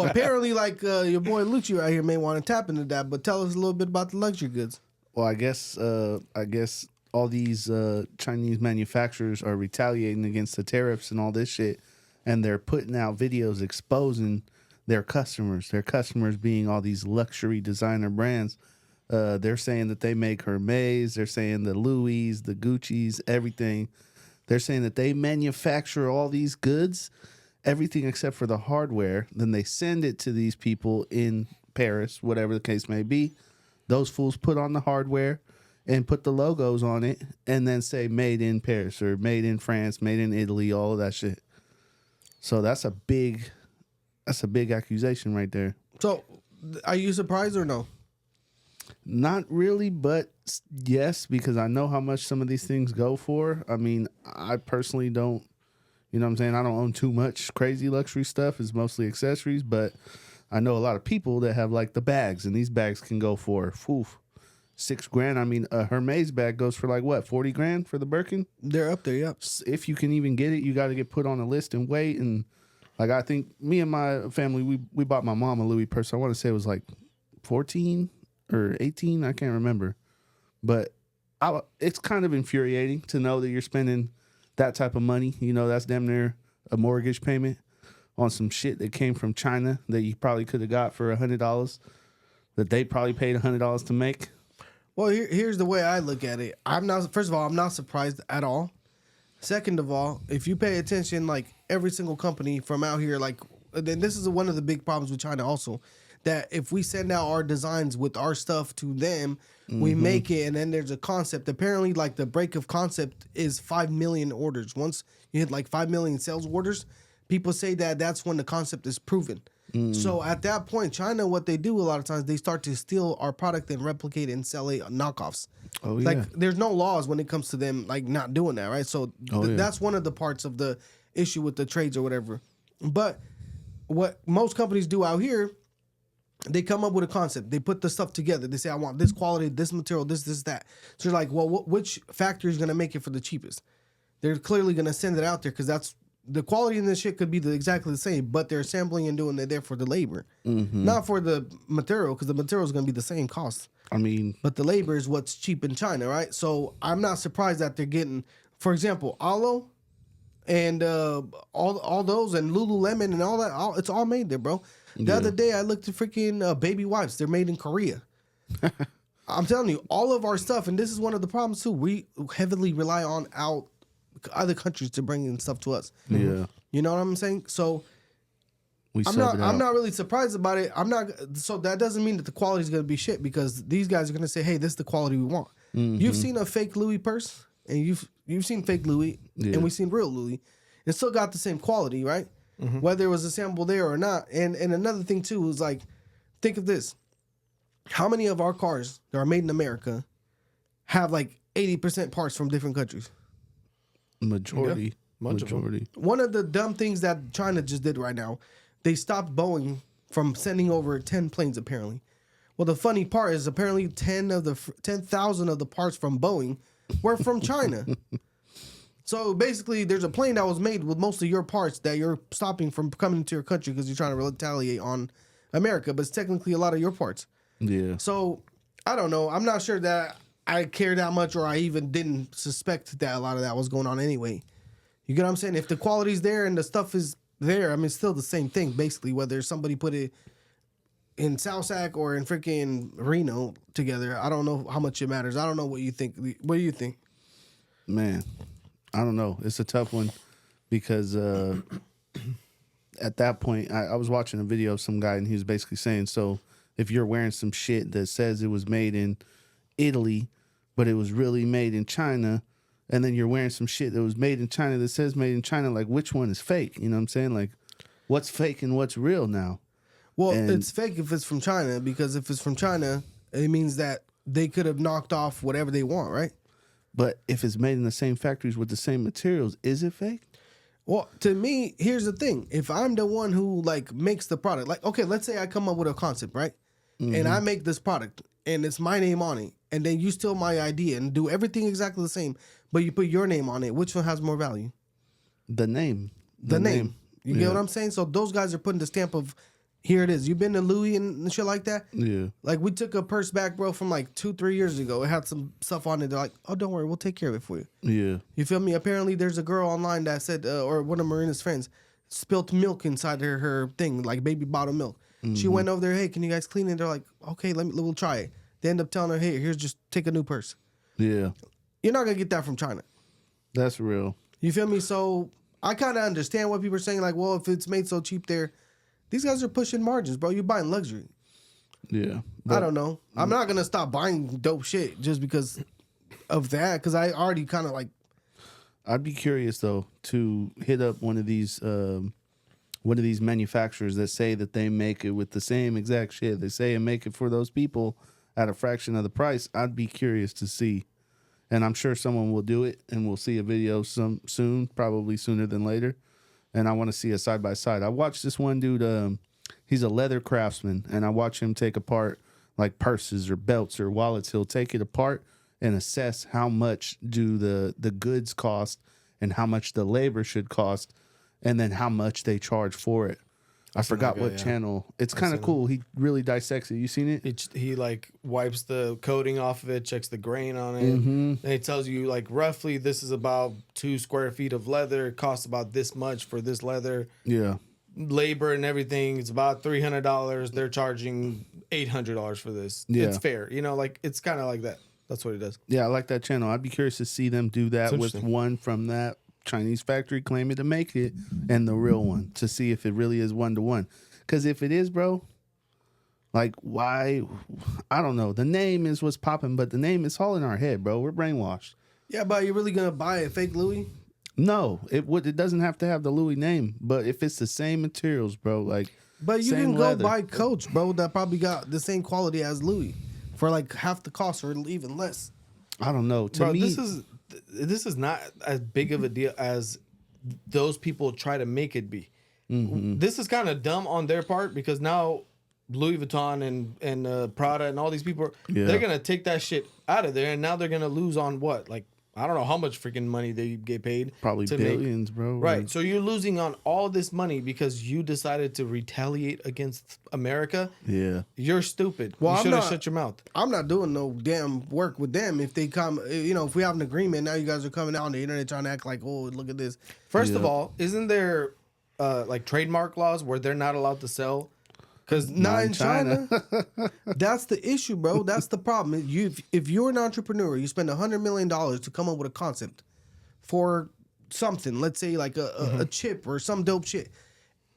apparently, like your boy Lucci right here may want to tap into that. But tell us a little bit about the luxury goods. Well, I guess all these Chinese manufacturers are retaliating against the tariffs and all this shit, and they're putting out videos exposing their customers. Their customers being all these luxury designer brands. They're saying that they make Hermes. They're saying the Louis, the Gucci's, everything. They're saying that they manufacture all these goods, everything except for the hardware. Then they send it to these people in Paris, whatever the case may be. Those fools put on the hardware and put the logos on it and then say made in Paris or made in France, made in Italy, all of that shit. So that's a big accusation right there. So, are you surprised or no? Not really, but yes, because I know how much some of these things go for. I mean, I personally don't, you know what I'm saying? I don't own too much crazy luxury stuff. It's mostly accessories, but I know a lot of people that have like the bags, and these bags can go for $6,000. I mean, a Hermes bag goes for like what, 40 grand for the Birkin? They're up there, yep. If you can even get it, you got to get put on a list and wait. And like, I think me and my family, we bought my mom a Louis purse. I want to say it was like 14 or 18. I can't remember. But it's kind of infuriating to know that you're spending that type of money. You know, that's damn near a mortgage payment on some shit that came from China that you probably could have got for $100 that they probably paid $100 to make. Well, here's the way I look at it. First of all, I'm not surprised at all. Second of all, if you pay attention, like every single company from out here, like, then this is one of the big problems with China also, that if we send out our designs with our stuff to them, we make it, and then there's a concept. Apparently, like the break of concept is 5 million orders. Once you hit like 5 million sales orders, people say that that's when the concept is proven. So at that point, China, what they do a lot of times, they start to steal our product and replicate it and sell it knockoffs. Oh, yeah. Like there's no laws when it comes to them like not doing that, right? So that's one of the parts of the issue with the trades or whatever. But what most companies do out here, they come up with a concept. They put the stuff together. They say, I want this quality, this material, this, that. So you're like, well, which factory is going to make it for the cheapest? They're clearly going to send it out there because that's the quality in this shit could be exactly the same, but they're assembling and doing it there for the labor, not for the material, because the material is going to be the same cost. I mean, but the labor is what's cheap in China, right? So I'm not surprised that they're getting, for example, Alo and all those and Lululemon and all that. It's all made there, bro. The other day I looked at freaking baby wipes. They're made in Korea. I'm telling you, all of our stuff, and this is one of the problems too. We heavily rely on other countries to bring in stuff to us. Yeah, you know what I'm saying? So I'm not really surprised about it. So that doesn't mean that the quality is going to be shit, because these guys are going to say, hey, this is the quality we want. You've seen a fake Louis purse, and you've seen fake Louis, and we've seen real Louis. It still got the same quality, right? Whether it was assembled there or not. And another thing too is like, think of this: how many of our cars that are made in America have like 80% parts from different countries? Majority. One of the dumb things that China just did right now, they stopped Boeing from sending over 10 planes apparently. Well, the funny part is apparently 10,000 of the parts from Boeing were from China. So basically, there's a plane that was made with most of your parts that you're stopping from coming into your country because you're trying to retaliate on America, but it's technically a lot of your parts. Yeah. So I don't know. I'm not sure that I care that much, or I even didn't suspect that a lot of that was going on anyway. You get what I'm saying? If the quality's there and the stuff is there, I mean, it's still the same thing, basically, whether somebody put it in Southsack or in freaking Reno together. I don't know how much it matters. I don't know what you think. What do you think? Man, I don't know. It's a tough one because at that point, I was watching a video of some guy, and he was basically saying, so if you're wearing some shit that says it was made in Italy, but it was really made in China, and then you're wearing some shit that was made in China that says made in China, like, which one is fake? You know what I'm saying? Like, what's fake and what's real now? Well, it's fake if it's from China, because if it's from China, it means that they could have knocked off whatever they want, right? But if it's made in the same factories with the same materials, is it fake? Well, to me, here's the thing. If I'm the one who, like, makes the product, like, okay, let's say I come up with a concept, right? And I make this product, and it's my name on it, and then you steal my idea and do everything exactly the same, but you put your name on it. Which one has more value? The name. The name. You get what I'm saying? So those guys are putting the stamp of, here it is. You've been to Louis and shit like that? Yeah. Like, we took a purse back, bro, from like 2-3 years ago. It had some stuff on it. They're like, oh, don't worry, we'll take care of it for you. Yeah. You feel me? Apparently, there's a girl online that said, or one of Marina's friends, spilt milk inside her thing, like baby bottle milk. She went over there, hey, can you guys clean it? They're like, okay, we'll try it. They end up telling her, hey, here's, just take a new purse. Yeah. You're not going to get that from China. That's real. You feel me? So I kind of understand what people are saying. Like, well, if it's made so cheap there, these guys are pushing margins, bro. You're buying luxury. Yeah. I don't know. I'm not gonna stop buying dope shit just because of that. Because I already kind of like. I'd be curious though to hit up one of these manufacturers that say that they make it with the same exact shit. They say and make it for those people at a fraction of the price. I'd be curious to see, and I'm sure someone will do it, and we'll see a video soon, probably sooner than later. And I want to see a side by side. I watched this one dude. He's a leather craftsman, and I watch him take apart like purses or belts or wallets. He'll take it apart and assess how much do the goods cost and how much the labor should cost, and then how much they charge for it. I forgot what channel. It's kind of cool. He really dissects it. You seen it? He like wipes the coating off of it, checks the grain on it, and he tells you like roughly this is about 2 square feet of leather. It costs about this much for this leather. Yeah. Labor and everything, it's about $300. They're charging $800 for this. Yeah. It's fair, like it's kind of like that. That's what he does. Yeah, I like that channel. I'd be curious to see them do that with one from that Chinese factory claiming to make it and the real one to see if it really is 1-to-1. Because if it is, bro, like why? I don't know. The name is what's popping, but the name is all in our head, bro. We're brainwashed. Yeah, but you're really gonna buy a fake Louis? No, it doesn't have to have the Louis name, but if it's the same materials, bro, like. But you same can go leather. buy Coach, bro. That probably got the same quality as Louis for like half the cost or even less. I don't know. To Bro, me, this is not as big of a deal as those people try to make it be. This is kind of dumb on their part because now Louis Vuitton and Prada and all these people, they're gonna take that shit out of there, and now they're gonna lose on what? Like I don't know how much freaking money they get paid. Probably to billions, bro. Right. So you're losing on all this money because you decided to retaliate against America. Yeah. You're stupid. Well, you should have shut your mouth. I'm not doing no damn work with them. If they come, if we have an agreement, now you guys are coming out on the internet trying to act like, oh, look at this. First of all, isn't there like trademark laws where they're not allowed to sell? Because not in China. That's the issue, bro. That's the problem. If you're an entrepreneur, you spend $100 million to come up with a concept for something, let's say like a chip or some dope shit,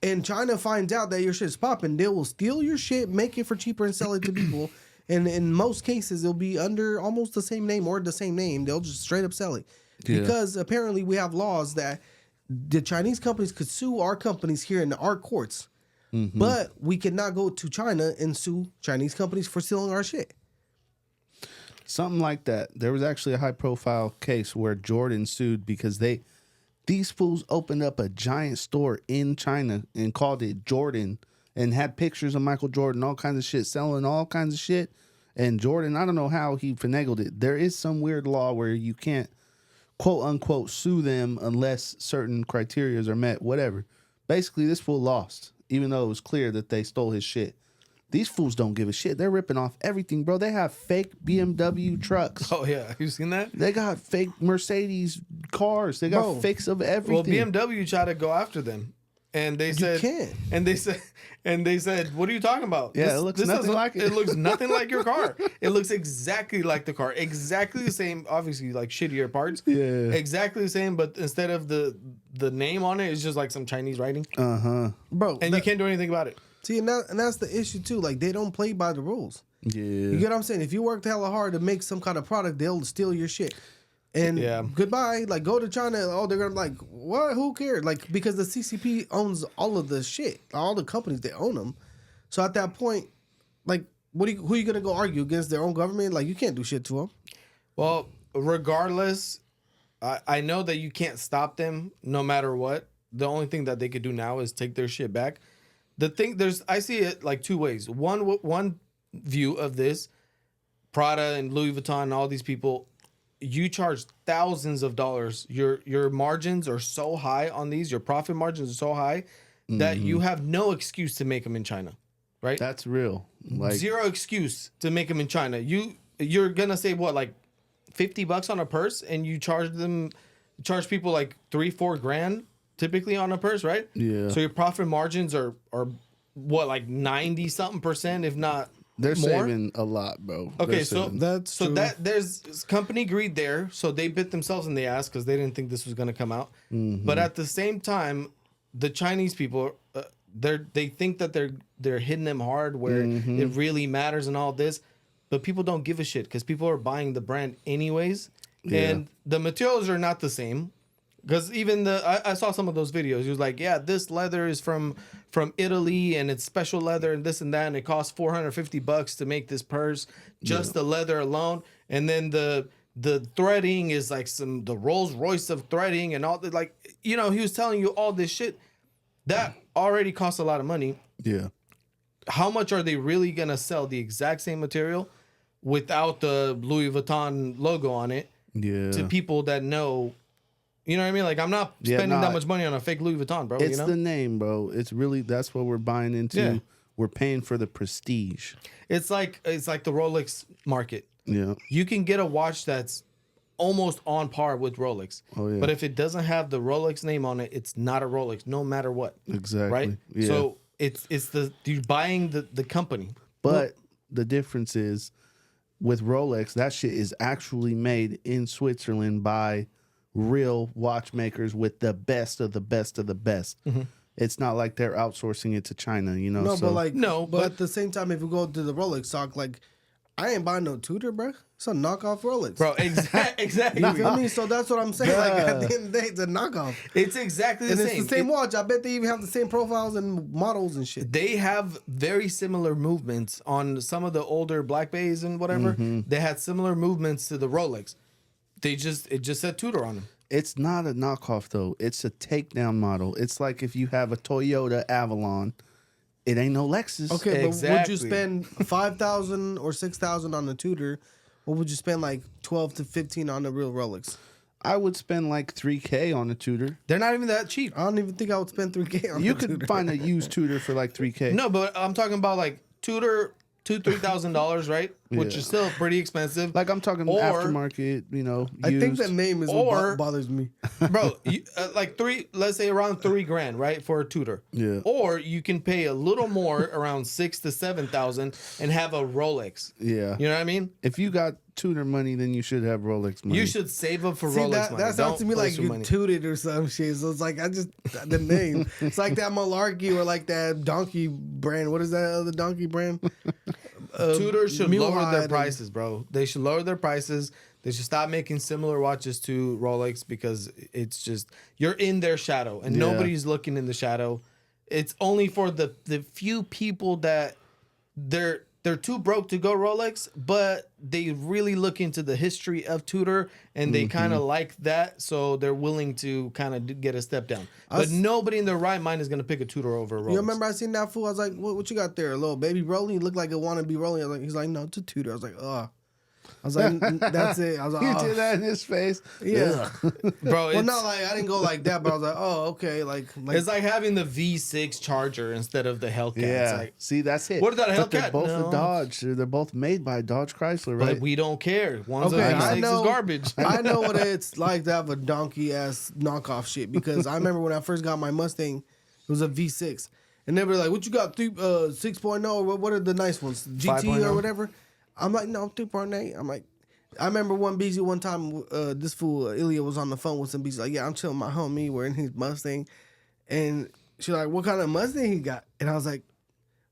and China finds out that your shit's popping, they will steal your shit, make it for cheaper, and sell it to people. And in most cases, it'll be under almost the same name or the same name. They'll just straight up sell it. Yeah. Because apparently we have laws that the Chinese companies could sue our companies here in our courts. But we cannot go to China and sue Chinese companies for stealing our shit. Something like that. There was actually a high profile case where Jordan sued because these fools opened up a giant store in China and called it Jordan and had pictures of Michael Jordan, all kinds of shit, selling all kinds of shit. And Jordan, I don't know how he finagled it. There is some weird law where you can't quote unquote sue them unless certain criterias are met, whatever. Basically, this fool lost, even though it was clear that they stole his shit. These fools don't give a shit. They're ripping off everything, bro. They have fake BMW trucks. Oh, yeah. You seen that? They got fake Mercedes cars. They got fakes of everything. Well, BMW tried to go after them. And they said, can't. And they said, what are you talking about? Yeah, it looks nothing like it. It looks nothing like your car. It looks exactly like the car. Exactly the same, obviously like shittier parts. Yeah. Exactly the same, but instead of the name on it, it's just like some Chinese writing. Bro. And you can't do anything about it. See, and that's the issue too. Like, they don't play by the rules. Yeah. You get what I'm saying? If you worked hella hard to make some kind of product, they'll steal your shit. And goodbye. Like, go to China. Oh, they're gonna like, what? Who cares? Like, because the CCP owns all of the shit. All the companies, they own them. So at that point, like, who are you gonna go argue against their own government? Like, you can't do shit to them. Well, regardless, I know that you can't stop them no matter what. The only thing that they could do now is take their shit back. I see it like two ways. One view of this, Prada and Louis Vuitton and all these people, you charge thousands of dollars. Your margins are so high on these. Your profit margins are so high that you have no excuse to make them in China, right? That's real. Like, zero excuse to make them in China. You're gonna say what, like $50 on a purse, and you charge people like $3-4 grand typically on a purse, right? Yeah. So your profit margins are what, like 90 something percent, if not they're more? saving a lot, bro. Okay, They're saving. There's company greed there, so they bit themselves in the ass because they didn't think this was going to come out. But at the same time, the Chinese people, they think that they're hitting them hard where it really matters and all this, but people don't give a shit because people are buying the brand anyways, and the materials are not the same. Because even I saw some of those videos. He was like, yeah, this leather is from Italy and it's special leather and this and that, and it costs $450 to make this purse, just the leather alone, and then the threading is like the Rolls Royce of threading and all the like. He was telling you all this shit that already costs a lot of money. Yeah. How much are they really gonna sell the exact same material without the Louis Vuitton logo on it to people that know? You know what I mean? Like, I'm not spending that much money on a fake Louis Vuitton, bro. It's the name, bro. It's really, that's what we're buying into. Yeah. We're paying for the prestige. It's like the Rolex market. Yeah. You can get a watch that's almost on par with Rolex. Oh, yeah. But if it doesn't have the Rolex name on it, it's not a Rolex, no matter what. Exactly. Right? Yeah. So it's you're buying the company. But the difference is with Rolex, that shit is actually made in Switzerland by real watchmakers with the best of the best of the best. It's not like they're outsourcing it to China, No, so. but at the same time, if you go to the Rolex stock, like, I ain't buying no Tudor, bro. It's a knockoff Rolex. Bro, exactly. You feel me? So that's what I'm saying. Like, at the end of the day, it's a knockoff. It's exactly the And same. it's the same watch. I bet they even have the same profiles and models and shit. They have very similar movements on some of the older Black Bays and whatever. They had similar movements to the Rolex. It just said Tudor on them. It's not a knockoff, though. It's a takedown model. It's like if you have a Toyota Avalon, it ain't no Lexus. Okay, Exactly. but would you spend $5,000 or $6,000 on the Tudor, or would you spend like 12 to 15 on the real Rolex? I would spend like $3K on a Tudor. They're not even that cheap. I don't even think I would spend $3K on You the could Tudor. find a used Tudor for like $3K. No, but I'm talking about like Tudor, $2,000-$3,000, right? Which Yeah. is still pretty expensive. Like I'm talking Or- aftermarket, I think used. the name is Or- what bothers me. Bro, like let's say around $3,000, right, for a Tudor. Yeah. Or you can pay a little more, around $6,000 to $7,000, and have a Rolex. Yeah. You know what I mean? If you got Tudor money, then you should have Rolex money. You should save up for See, Rolex that money. sounds to Don't me like waste your you money. tooted or some shit. So it's like, the name. It's like that Malarkey or like that donkey brand. What is that other donkey brand? Tudor should lower Mulehide their and- prices, bro. They should lower their prices. They should stop making similar watches to Rolex because it's just, you're in their shadow and Yeah. nobody's looking in the shadow. It's only for the few people that they're too broke to go Rolex, but they really look into the history of Tudor and they kind of like that, so they're willing to kind of get a step down. But nobody in their right mind is gonna pick a Tudor over a Rolex. You remember I seen that fool? I was like, what you got there? A little baby rolling? He looked like a wannabe rolling. I was like, he's like, no, it's a Tudor. I was like, oh. I was like, that's it. I was like, You oh. did that in his face. Yeah. Bro, Well, not like, I didn't go like that, but I was like, oh, okay. Like it's like having the V6 Charger instead of the Hellcat. Yeah. It's like, See, that's it. What about a But they're Hellcat? both No. a Dodge. They're both made by Dodge Chrysler, right? but we don't care. One's Okay, a I V6 know- is garbage. I know what it's like to have a donkey ass knockoff shit because I remember when I first got my Mustang, it was a V6. And they were like, what you got, 6.0? Or what are the nice ones? GT 5.0? or whatever? I'm like, no, 3.8. I'm like, I remember one time, this fool, Ilya, was on the phone with some BZ. Like, yeah, I'm chilling with my homie. We're in his Mustang. And she's like, what kind of Mustang he got? And I was like,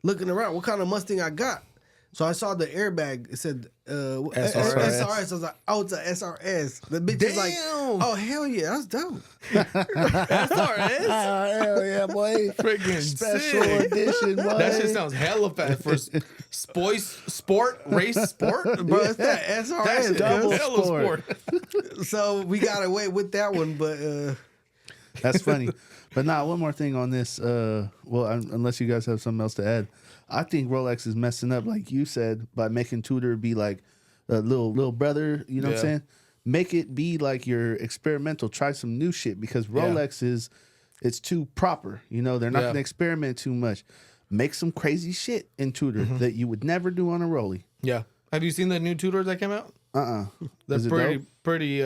looking around, what kind of Mustang I got? So I saw the airbag. It said SRS. I was like, oh, it's a SRS. The bitch is like, oh, hell yeah, that's dope. SRS? Hell yeah, boy. Freaking Special sick. edition, boy. That shit sounds hella fast for race sport. Bro, it's that SRS. That's cuz. double hella sport. So we got away with that one, but That's funny. But now, one more thing on this. Unless you guys have something else to add, I think Rolex is messing up, like you said, by making Tudor be like a little brother. You know what I'm Yeah. saying? Make it be like your experimental. Try some new shit because Rolex it's too proper. You know, they're not gonna experiment too much. Make some crazy shit in Tudor that you would never do on a Rollie. Yeah. Have you seen the new Tudors that came out? They're Is it dope? pretty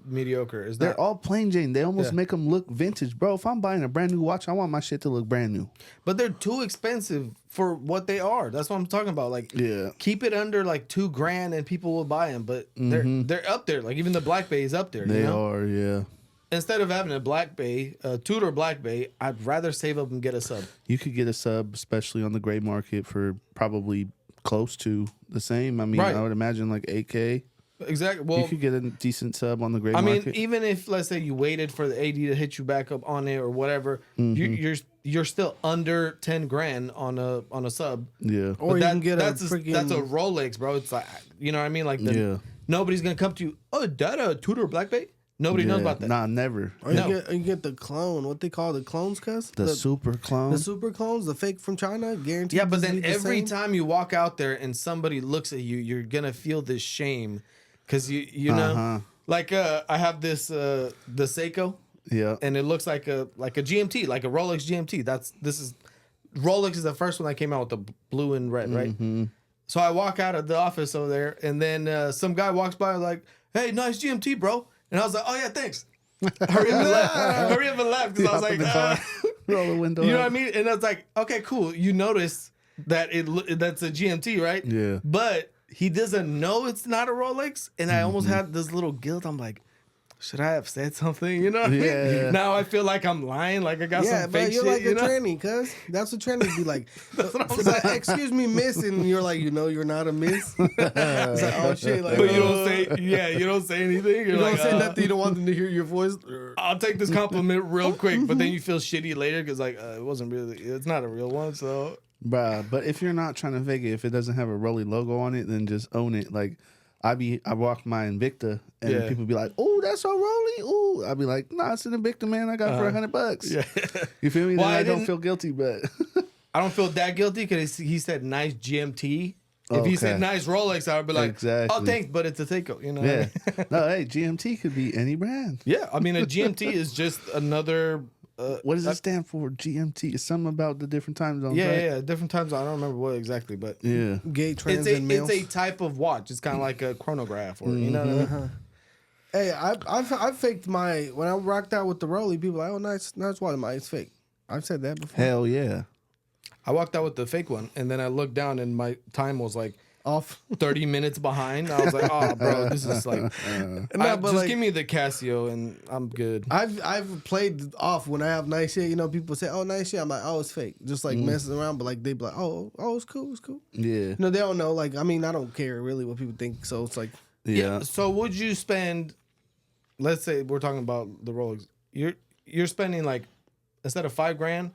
mediocre. Is They're that? all plain Jane. They almost make them look vintage, bro. If I'm buying a brand new watch, I want my shit to look brand new. But they're too expensive for what they are. That's what I'm talking about. Like, keep it under like $2,000 and people will buy them. But they're up there. Like even the Black Bay is up there. They you know? are, yeah. instead of having a Black Bay, Tudor Black Bay, I'd rather save up and get a sub. You could get a sub, especially on the gray market, for probably close to the same. I mean, Right. I would imagine like 8K. Exactly. Well, You could get a decent sub on the gray I mean, market. even if let's say you waited for the AD to hit you back up on it or whatever, you're still under 10 grand on a sub. Yeah. Or But you can get that's a freaking. that's a Rolex, bro. It's like, you know what I mean? Like Yeah. nobody's gonna come to you. Oh, that a Tudor Black Bay? Nobody knows about that. Nah, never. Or No. you get the clone. What they call the clones, cuz The super clone. the super clones, the fake from China, guaranteed. Yeah, but to then be the every same. time you walk out there and somebody looks at you, you're gonna feel this shame, because you know, like I have this the Seiko, yeah. and it looks like a GMT, like a Rolex GMT. Rolex is the first one that came out with the blue and red, right? So I walk out of the office over there, and then some guy walks by like, "Hey, nice GMT, bro," and I was like, "Oh yeah, thanks." Hurry up and left because I was Hop in the like, car, roll the window. you know up. what I mean? And I was like, okay, cool. You notice that that's a GMT, right? Yeah. But he doesn't know it's not a Rolex, and I almost had this little guilt. I'm like, should I have said something? You know what I Yeah. mean? Now I feel like I'm lying, like I got Yeah, some but fake you're shit. like You a know? tranny, cuz that's what trannies be like. what I'm It's like, excuse me, miss, and you're like, you're not a miss. It's like, oh shit, like, But you don't say, you don't say anything. You're you don't like, say nothing. You don't want them to hear your voice. I'll take this compliment real quick, but then you feel shitty later because like it wasn't really, it's not a real one. So Bruh, but if you're not trying to fake it, if it doesn't have a Rolly logo on it, then just own it. Like I walk my Invicta and Yeah. people be like, "Oh, that's so Rolly." Ooh, I'd be like, "Nah, it's an Invicta, man. I got it for $100." yeah. You feel me? Well, Then I I don't didn't- feel guilty, but I don't feel that guilty because he said nice GMT. If he Okay. said nice Rolex, I would be like, Exactly. oh, thanks, but it's a Seiko. You know what I yeah. mean? No, hey, GMT could be any brand. Yeah, I mean, a GMT is just another. What does it stand for? GMT. It's something about the different time zones. Yeah, right? yeah, different times. I don't remember what exactly, but Yeah. Gay trans it's and males. a type of watch. It's kind of like a chronograph, or you know what I mean? Hey, I've faked my when I rocked out with the Rolly. People like, oh, nice watch. It's fake. I've said that before. Hell yeah. I walked out with the fake one, and then I looked down, and my time was like Off. 30 minutes behind. I was like, oh, bro, this is like, but just like- give me the Casio, and I'm good. I've played off when I have nice shit. You know, people say, "Oh, nice shit." I'm like, "Oh, it's fake." Just like messing around, but like they be like, "Oh, it's cool, it's cool." Yeah. No, they don't know. Like, I mean, I don't care really what people think. So it's like, Yeah. So would you spend? Let's say we're talking about the Rolex. You're spending like instead of $5,000,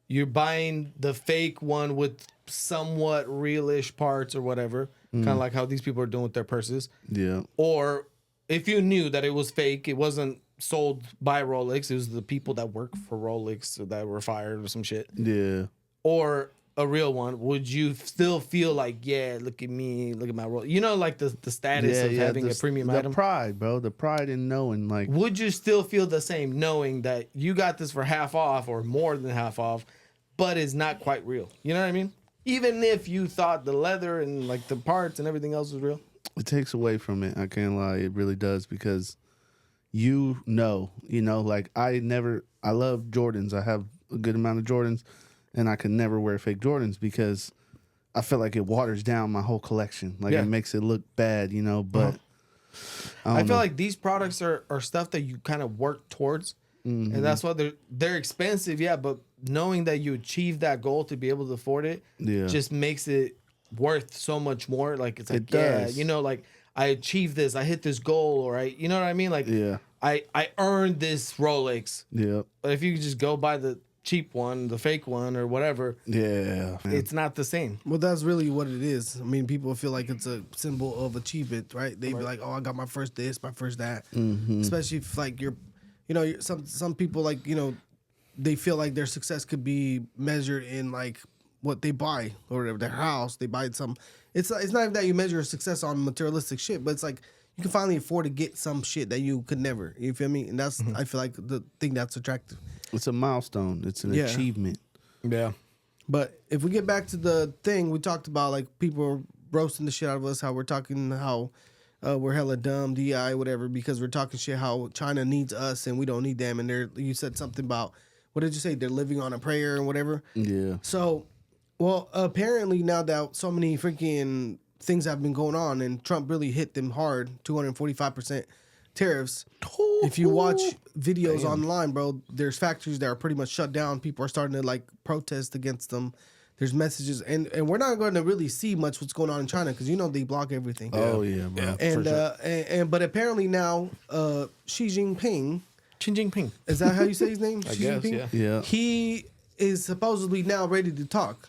you're buying the fake one with somewhat realish parts or whatever, kind of like how these people are doing with their purses. Yeah. Or if you knew that it was fake, it wasn't sold by Rolex. It was the people that work for Rolex that were fired or some shit. Yeah. Or a real one, would you still feel like, yeah, look at me, look at my Rolex? You know, like the status of having a premium the item. pride, bro. The pride in knowing, like, Would you still feel the same knowing that you got this for half off or more than half off, but it's not quite real? You know what I mean? Even if you thought the leather and like the parts and everything else was real. it takes away from it. I can't lie. It really does, because you know, like I love Jordans. I have a good amount of Jordans, and I can never wear fake Jordans because I feel like it waters down my whole collection. Like Yeah. it makes it look bad, but I don't feel know. like these products are stuff that you kind of work towards. And that's why they're expensive, yeah, but knowing that you achieve that goal to be able to afford it Yeah. just makes it worth so much more. Like it's like, It does. like I achieved this, I hit this goal, or you know what I mean? Like Yeah. I earned this Rolex. Yeah. But if you could just go buy the cheap one, the fake one, or whatever, Yeah. man. it's not the same. well, that's really what it is. I mean, people feel like it's a symbol of achievement, right? They be like, "Oh, I got my first this, my first that." Especially if like some people like they feel like their success could be measured in like what they buy or whatever, their house. They buy some. It's not even that you measure success on materialistic shit, but it's like you can finally afford to get some shit that you could never. You feel me? And that's I feel like the thing that's attractive. It's a milestone. It's an Yeah. achievement. Yeah. But if we get back to the thing we talked about, like people are roasting the shit out of us, how we're talking how we're hella dumb, DI, whatever, because we're talking shit how China needs us and we don't need them. And you said something about, what did you say? They're living on a prayer and whatever. Yeah. So, well, apparently now that so many freaking things have been going on and Trump really hit them hard, 245% tariffs. If you watch videos online, bro, there's factories that are pretty much shut down. People are starting to like protest against them. There's messages, and we're not going to really see much what's going on in China because they block everything. Oh yeah, bro. And but apparently now Xi Jinping, is that how you say his name? I Xi guess, Jinping? Yeah. He is supposedly now ready to talk,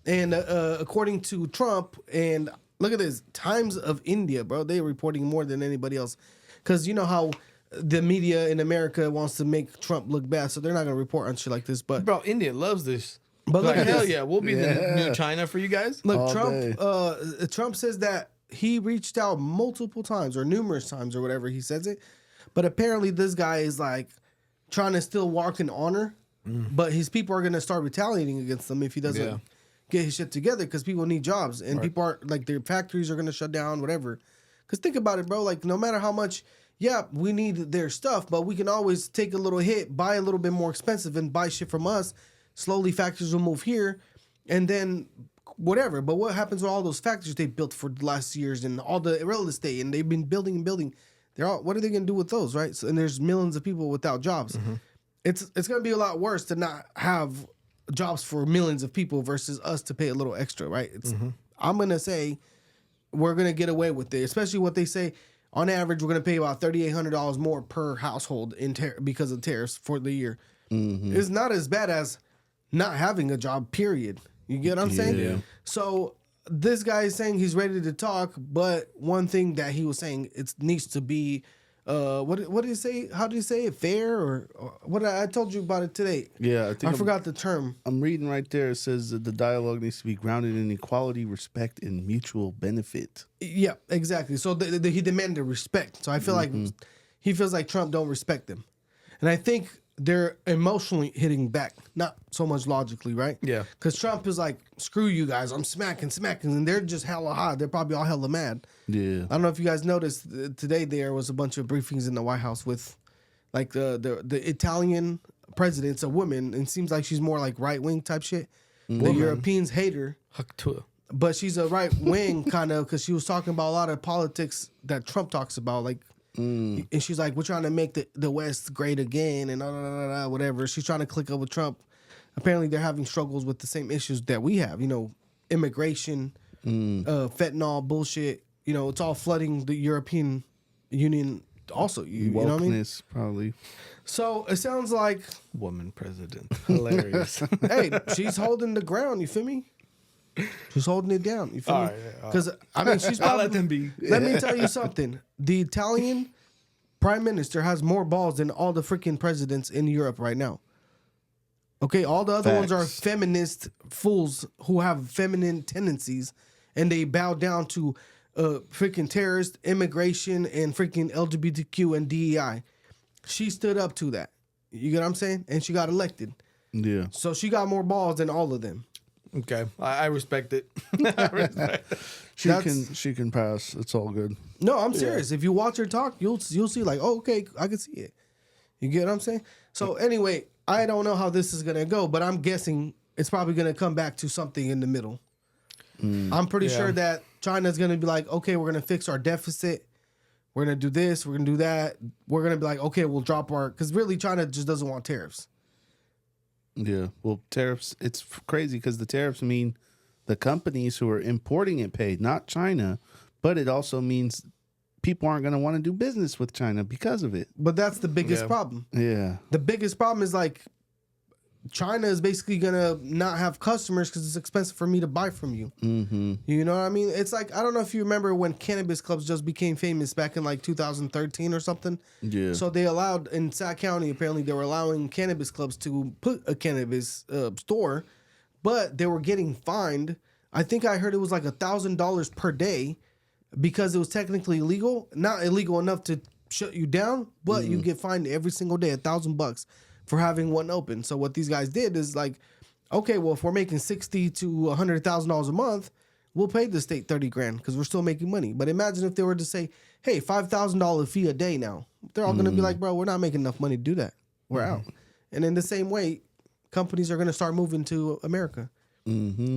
and according to Trump, and look at this, Times of India, bro, they're reporting more than anybody else, because you know how the media in America wants to make Trump look bad, so they're not going to report on shit like this. But Bro, India loves this. But look like, at hell this. yeah, we'll be the new China for you guys. Look, All Trump. Trump says that he reached out multiple times or numerous times or whatever he says it, but apparently this guy is like trying to still walk in honor, but his people are gonna start retaliating against him if he doesn't get his shit together because people need jobs and people are like their factories are gonna shut down, whatever. Because think about it, bro. Like no matter how much, we need their stuff, but we can always take a little hit, buy a little bit more expensive, and buy shit from us. Slowly, factories will move here, and then whatever. But what happens with all those factories they built for the last years and all the real estate, and they've been building and building? What are they going to do with those, right? So, and there's millions of people without jobs. It's going to be a lot worse to not have jobs for millions of people versus us to pay a little extra, right? I'm going to say we're going to get away with it, especially what they say. On average, we're going to pay about $3,800 more per household because of tariffs for the year. It's not as bad as not having a job, period. You get what I'm saying? Yeah. So this guy is saying he's ready to talk, but one thing that he was saying, it needs to be, what did he say? How did he say it? Fair or what? I told you about it today. Yeah, I forgot the term. I'm reading right there. It says that the dialogue needs to be grounded in equality, respect, and mutual benefit. Yeah, exactly. So he demanded respect. So I feel like he feels like Trump don't respect him. And I think they're emotionally hitting back, not so much logically, right? Yeah. Because Trump is like, screw you guys, I'm smacking, and they're just hella hot. They're probably all hella mad. Yeah. I don't know if you guys noticed, today there was a bunch of briefings in the White House with like the Italian president's a woman, and it seems like she's more like right-wing type shit. The Europeans hate her. But she's a right wing kind of because she was talking about a lot of politics that Trump talks about, like, and she's like, we're trying to make the West great again and whatever. She's trying to click up with Trump. Apparently, they're having struggles with the same issues that we have. Immigration, fentanyl bullshit. It's all flooding the European Union. Also, you know what I mean? Probably. So it sounds like Woman president, hilarious. hey, she's holding the ground. You feel me? She's holding it down. You feel me? Because I mean, she's probably. I'll let them be. Let me tell you something. The Italian prime minister has more balls than all the freaking presidents in Europe right now. Okay, all the other ones are feminist fools who have feminine tendencies, and they bow down to freaking terrorist, immigration, and freaking LGBTQ and DEI. She stood up to that. You get what I'm saying? And she got elected. Yeah. So she got more balls than all of them. Okay, I respect it. She can pass. It's all good. No, I'm serious. If you watch her talk, you'll see like, oh, okay, I can see it. You get what I'm saying? So anyway, I don't know how this is gonna go, but I'm guessing it's probably gonna come back to something in the middle. I'm pretty sure that China's gonna be like, okay, we're gonna fix our deficit. We're gonna do this. We're gonna do that. We're gonna be like, okay, we'll drop our, because really China just doesn't want tariffs. Yeah. Well, tariffs, it's crazy because the tariffs mean the companies who are importing it paid, not China, but it also means people aren't going to want to do business with China because of it. But that's the biggest problem. Yeah. The biggest problem is like China is basically going to not have customers because it's expensive for me to buy from you. Mm-hmm. You know what I mean? It's like, I don't know if you remember when cannabis clubs just became famous back in like 2013 or something. Yeah. So they allowed, in Sac County, apparently they were allowing cannabis clubs to put a cannabis store, but they were getting fined. I think I heard it was like $1,000 per day because it was technically illegal. Not illegal enough to shut you down, but you get fined every single day, $1,000 for having one open. So what these guys did is like, okay, well, if we're making $60,000 to $100,000 a month, we'll pay the state $30,000 because we're still making money. But imagine if they were to say, hey, $5,000 fee a day now. They're all going to be like, bro, we're not making enough money to do that. We're out. And in the same way, companies are going to start moving to America. Mm-hmm.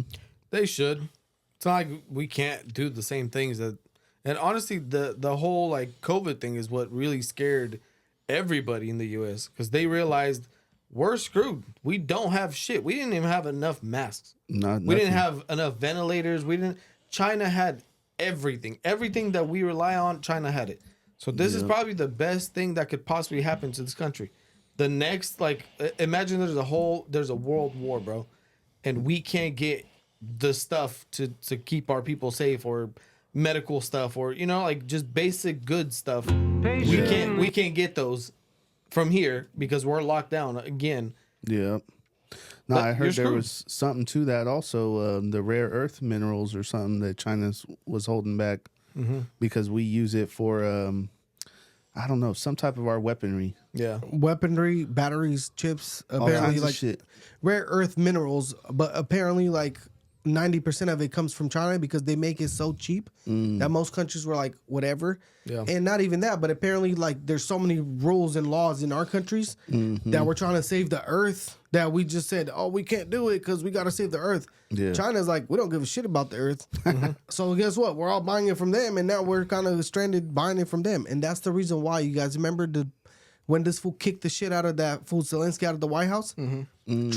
They should. It's not like we can't do the same things that And honestly, the whole like COVID thing is what really scared everybody in the U.S. because they realized we're screwed. We don't have shit. We didn't even have enough masks. We didn't have enough ventilators. China had everything. Everything that we rely on, China had it. So this is probably the best thing that could possibly happen to this country. The next, like, imagine there's a world war, bro, and we can't get the stuff to keep our people safe or medical stuff or like just basic good stuff. We can't get those from here because we're locked down again. Yeah. No, I heard there was something to that also. The rare earth minerals or something that China was holding back because we use it for, I don't know, some type of our weaponry. Yeah. Weaponry, batteries, chips, apparently like shit. Rare earth minerals, but apparently like 90% of it comes from China because they make it so cheap that most countries were like, whatever. Yeah. And not even that, but apparently like there's so many rules and laws in our countries that we're trying to save the earth that we just said, oh, we can't do it because we got to save the earth. Yeah. China's like, we don't give a shit about the earth. So guess what? We're all buying it from them, and now we're kind of stranded buying it from them. And that's the reason why, you guys remember when this fool kicked the shit out of that fool Zelensky out of the White House?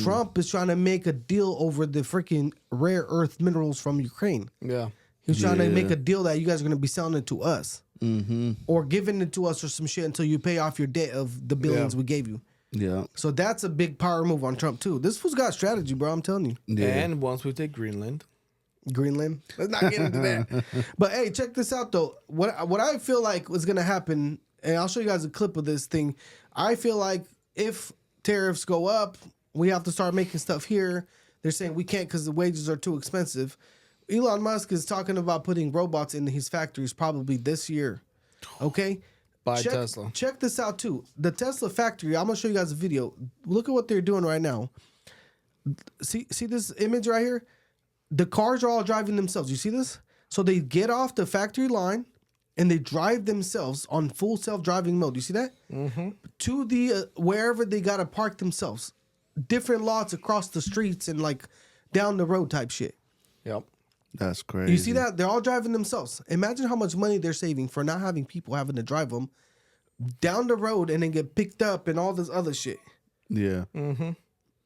Trump is trying to make a deal over the freaking rare earth minerals from Ukraine. Yeah. He's trying to make a deal that you guys are going to be selling it to us. Or giving it to us or some shit until you pay off your debt of the billions we gave you. Yeah. So that's a big power move on Trump, too. This fool's got strategy, bro. I'm telling you. Yeah. And once we take Greenland. Let's not get into that. But, hey, check this out, though. What I feel like was going to happen, and I'll show you guys a clip of this thing. I feel like if tariffs go up, we have to start making stuff here. They're saying we can't because the wages are too expensive. Elon Musk is talking about putting robots in his factories probably this year. Okay? Tesla. Check this out, too. The Tesla factory, I'm going to show you guys a video. Look at what they're doing right now. See this image right here? The cars are all driving themselves. You see this? So they get off the factory line and they drive themselves on full self-driving mode. You see that? To the wherever they got to park themselves. Different lots across the streets and like down the road type shit. Yep. That's crazy. You see that? They're all driving themselves. Imagine how much money they're saving for not having people having to drive them down the road and then get picked up and all this other shit. Yeah.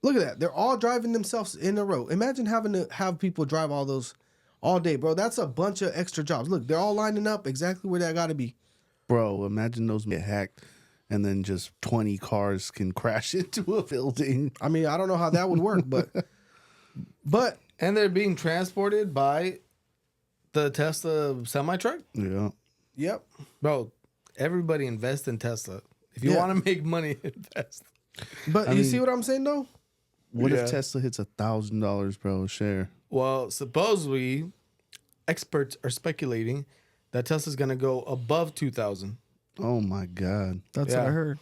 Look at that. They're all driving themselves in a row. Imagine having to have people drive all those all day, bro. That's a bunch of extra jobs. Look, they're all lining up exactly where they got to be. Bro, imagine those get hacked and then just 20 cars can crash into a building. I mean, I don't know how that would work, but and they're being transported by the Tesla semi-truck? Yeah. Yep. Bro, everybody invest in Tesla. If you want to make money, invest. But you see what I'm saying, though? What if Tesla hits $1,000, bro, a share? Well, supposedly, experts are speculating that Tesla's going to go above 2,000. Oh, my God. That's what I heard.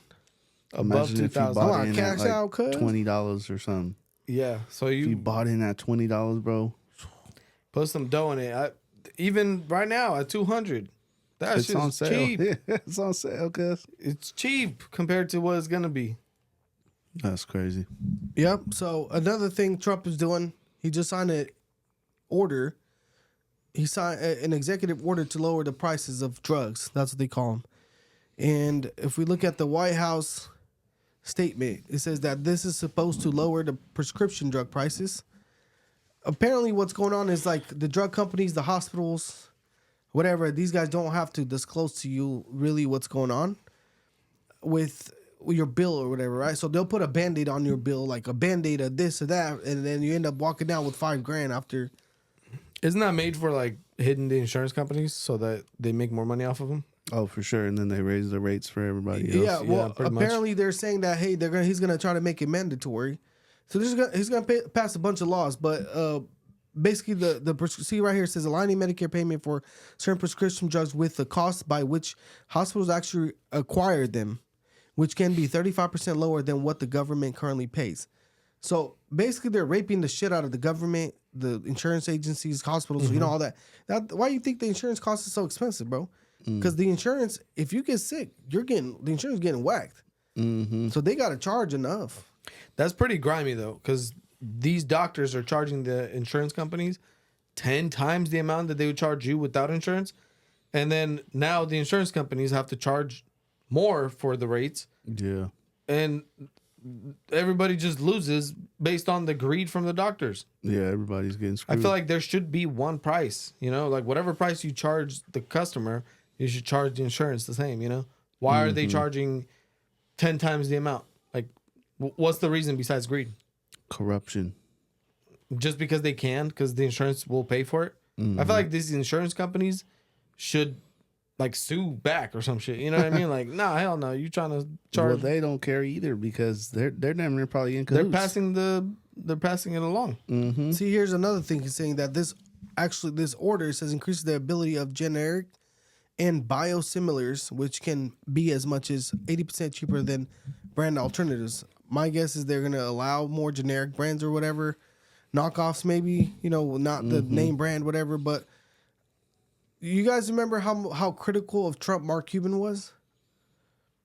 Above 2,000. Come on, cash out, cuz. $20 or something. Yeah. So if you bought in at $20, bro. Put some dough in it. Even right now at 200. That's on sale. Cheap. Yeah, it's on sale, cuz. It's cheap compared to what it's going to be. That's crazy. Yep. So another thing Trump is doing, he just signed an order. He signed an executive order to lower the prices of drugs. That's what they call them. And if we look at the White House statement, it says that this is supposed to lower the prescription drug prices. Apparently what's going on is like the drug companies, the hospitals, whatever, these guys don't have to disclose to you really what's going on with your bill or whatever, right? So they'll put a Band-Aid on your bill, like a Band-Aid of this or that, and then you end up walking down with $5,000 after. Isn't that made for like hitting the insurance companies so that they make more money off of them? Oh, for sure. And then they raise the rates for everybody else. Yeah, well, apparently they're saying that, hey, he's going to try to make it mandatory. So he's going to pass a bunch of laws, but basically see right here, it says aligning Medicare payment for certain prescription drugs with the cost by which hospitals actually acquire them, which can be 35% lower than what the government currently pays. So basically they're raping the shit out of the government, the insurance agencies, hospitals, all that. Why do you think the insurance cost is so expensive, bro? Because the insurance, if you get sick, the insurance is getting whacked. So they got to charge enough. That's pretty grimy, though, because these doctors are charging the insurance companies 10 times the amount that they would charge you without insurance. And then now the insurance companies have to charge more for the rates. Yeah. And everybody just loses based on the greed from the doctors. Yeah, everybody's getting I screwed. feel like there should be one price, like whatever price you charge the customer, you should charge the insurance the same, Why are they charging 10 times the amount? Like, what's the reason besides greed? corruption. Just because they can, because the insurance will pay for it. I feel like these insurance companies should like sue back or some shit. You know what I mean? Like, nah, hell no. You trying to charge? Well, they don't care either because they're damn near probably in cahoots. They're passing it along. Mm-hmm. See, here's another thing. He's saying that this order says increases the ability of generic and biosimilars, which can be as much as 80% cheaper than brand alternatives. My guess is they're going to allow more generic brands or whatever, knockoffs maybe, not the name brand, whatever. But you guys remember how critical of Trump Mark Cuban was?